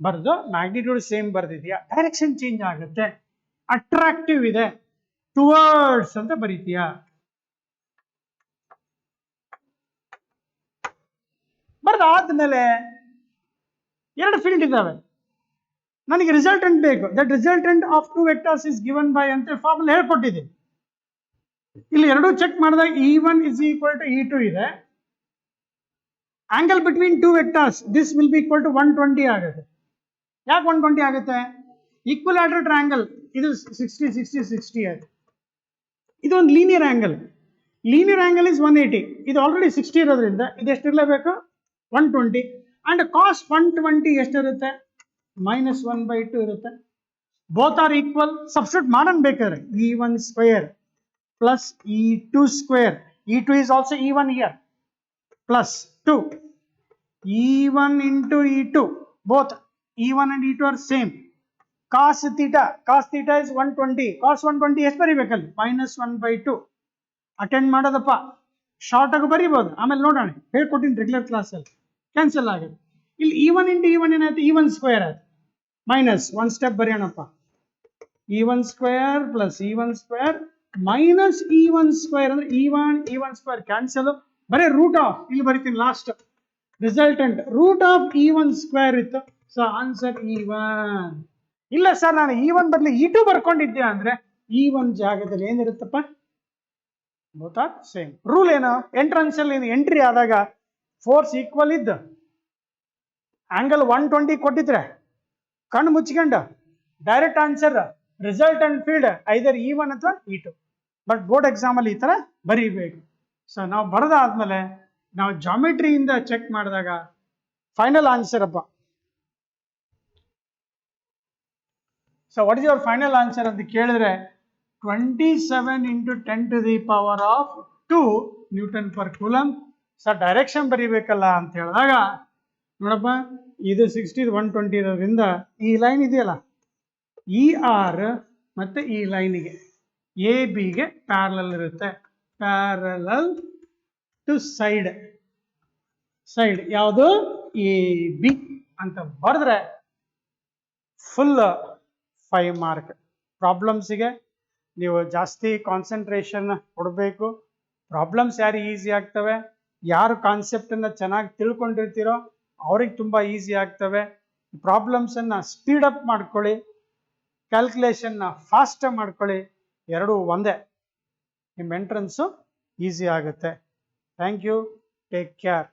ಬರೆದು ಮ್ಯಾಗ್ನಿಟ್ಯೂಡ್ ಸೇಮ್ ಬರ್ದಿದ್ಯಾ, ಡೈರೆಕ್ಷನ್ ಚೇಂಜ್ ಆಗುತ್ತೆ, ಅಟ್ರಾಕ್ಟಿವ್ ಇದೆ, ಟುವರ್ಡ್ಸ್ ಅಂತ ಬರೀತೀಯಾ. ಬರ್ದಾದ್ಮೇಲೆ ಎರಡು ಫೀಲ್ಡ್ ಇದ್ದಾವೆ. ನನಗೆ ರಿಸಲ್ಟೆಂಟ್ ಬೇಕು. That resultant of 2 vectors is given by ಅಂತ ಫಾರ್ಮುಲಾ ಹೇಳ್ಕೊಟ್ಟಿದ್ದೀನಿ. ಇಲ್ಲಿ ಎರಡೂ ಚೆಕ್ ಮಾಡಿದಾಗ E1 is equal to E2 ಇದೆ. Angle between 2 vectors this will be equal to 120 ಆಗುತ್ತೆ. ಯಾಕೆ 120 ಆಗುತ್ತೆ? ಈಕ್ವಲ್ಯಾಟರಲ್ ಟ್ರಯಾಂಗಲ್ ಇದು 60 ಆಯ್ತು. ಇದು ಒಂದು linear angle. Linear angle is 180. ಇದು ಆಲ್ರೆಡಿ 60 ಇರೋದ್ರಿಂದ ಇದು ಎಷ್ಟಿರಲೇಬೇಕು, 120. ಅಂಡ್ ಕಾಸ್ 120 ಎಷ್ಟಿರುತ್ತೆ, -1/2 ಇರುತ್ತೆ. Both are equal. ಸಬ್ಸ್ಟಿಟ್ಯೂಟ್ ಮಾಡೋಣ ಬೇಕಾದ್ರೆ. E1 square plus E2 square. E2 is also E1 here plus 2. E1 into E2 both E1 and E2 are same. Cos theta is 120. Cos 120 ಎಷ್ಟು ಬರೀಬೇಕಲ್ಲಿ, -1/2. ಅಟೆಂಡ್ ಮಾಡೋದಪ್ಪ, ಶಾರ್ಟ್ ಆಗಿ ಬರೀಬಹುದು. ಆಮೇಲೆ ನೋಡೋಣ, ಹೇಳ್ಕೊಟ್ಟಿನಿ ರೆಗ್ಯುಲರ್ ಕ್ಲಾಸಲ್ಲಿ. ಕ್ಯಾನ್ಸಲ್ ಆಗುತ್ತೆ. ಇಲ್ಲಿ E1 into E1 ಏನಾಯ್ತು, E1 ಸ್ಕ್ವೇರ್ ಆಯ್ತು. ಮೈನಸ್ ಒಂದು ಸ್ಟೆಪ್ ಬರೆಯೋಣಪ್ಪ. E1 square plus E1 square minus E1 square ಅಂದ್ರೆ E1 ಸ್ಕ್ವೇರ್ ಕ್ಯಾನ್ಸಲ್. ಬರೀ ರೂಟ್ ಆಫ್ ಇಲ್ಲಿ ಬರೀತೀನಿ last. Resultant root of E1 square ಇತ್ತು. So answer E1. ಇಲ್ಲ ಸರ್ ನಾನು E1 ಬದಲು E2 ಬರ್ಕೊಂಡಿದ್ದೆ ಅಂದ್ರೆ E1 ಜಾಗದಲ್ಲಿ ಏನಿರುತ್ತಪ್ಪ, ಬೋತ್ ಆರ್ ಸೇಮ್. ರೂಲ್ ಏನು, ಎಂಟ್ರನ್ಸ್ ಅಲ್ಲಿ ಎಂಟ್ರಿ ಆದಾಗ ಫೋರ್ಸ್ ಈಕ್ವಲ್ ಇದ್ದು ಆಂಗಲ್ 120 ಕೊಟ್ಟಿದ್ರೆ ಕಣ್ಣು ಮುಚ್ಕೊಂಡು ಡೈರೆಕ್ಟ್ ಆನ್ಸರ್ ರಿಸಲ್ಟೆಂಟ್ ಫೀಲ್ಡ್ ಐದರ್ E1 ಅಥವಾ E2. ಬಟ್ ಬೋರ್ಡ್ ಎಕ್ಸಾಮ್ ಅಲ್ಲಿ ಈ ತರ ಬರೀಬೇಕು. ಸೊ ನಾವು ಬರೆದಾದ್ಮೇಲೆ ನಾವು ಜಾಮೆಟ್ರಿಯಿಂದ ಚೆಕ್ ಮಾಡಿದಾಗ ಫೈನಲ್ ಆನ್ಸರ್ ಅಪ್ಪ. So what is your final answer ಅಂತ ಕೇಳಿದ್ರೆ 27 into 10 to the power of 2 Newton per coulomb. So direction ಬರೀಬೇಕಲ್ಲ ಅಂತ ಹೇಳಿದಾಗ ನೋಡಪ್ಪ, ಇದು 60 120 ಇರೋದ್ರಿಂದ ಈ ಲೈನ್ ಇದೆಯಲ್ಲ ER ಮತ್ತೆ ಈ ಲೈನಿಗೆ AB ಪ್ಯಾರಲಲ್ ಇರುತ್ತೆ. ಪ್ಯಾರಲಲ್ ಟು ಸೈಡ್ ಯಾವುದು AB ಅಂತ ಬರೆದ್ರೆ ಫುಲ್ 5 ಮಾರ್ಕ್. ಪ್ರಾಬ್ಲಮ್ಸಿಗೆ ನೀವು ಜಾಸ್ತಿ ಕಾನ್ಸಂಟ್ರೇಷನ್ ಕೊಡಬೇಕು. ಪ್ರಾಬ್ಲಮ್ಸ್ ಯಾರು ಈಸಿ ಆಗ್ತವೆ, ಯಾರು ಕಾನ್ಸೆಪ್ಟನ್ನು ಚೆನ್ನಾಗಿ ತಿಳ್ಕೊಂಡಿರ್ತೀರೋ ಅವ್ರಿಗೆ ತುಂಬ ಈಸಿ ಆಗ್ತವೆ. ಪ್ರಾಬ್ಲಮ್ಸನ್ನು ಸ್ಪೀಡಪ್ ಮಾಡ್ಕೊಳ್ಳಿ, ಕ್ಯಾಲ್ಕುಲೇಷನ್ನ ಫಾಸ್ಟ್ ಮಾಡ್ಕೊಳ್ಳಿ. ಎರಡೂ ಒಂದೇ, ನಿಮ್ಮ ಎಂಟ್ರೆನ್ಸು ಈಸಿ ಆಗುತ್ತೆ. Thank you, take care.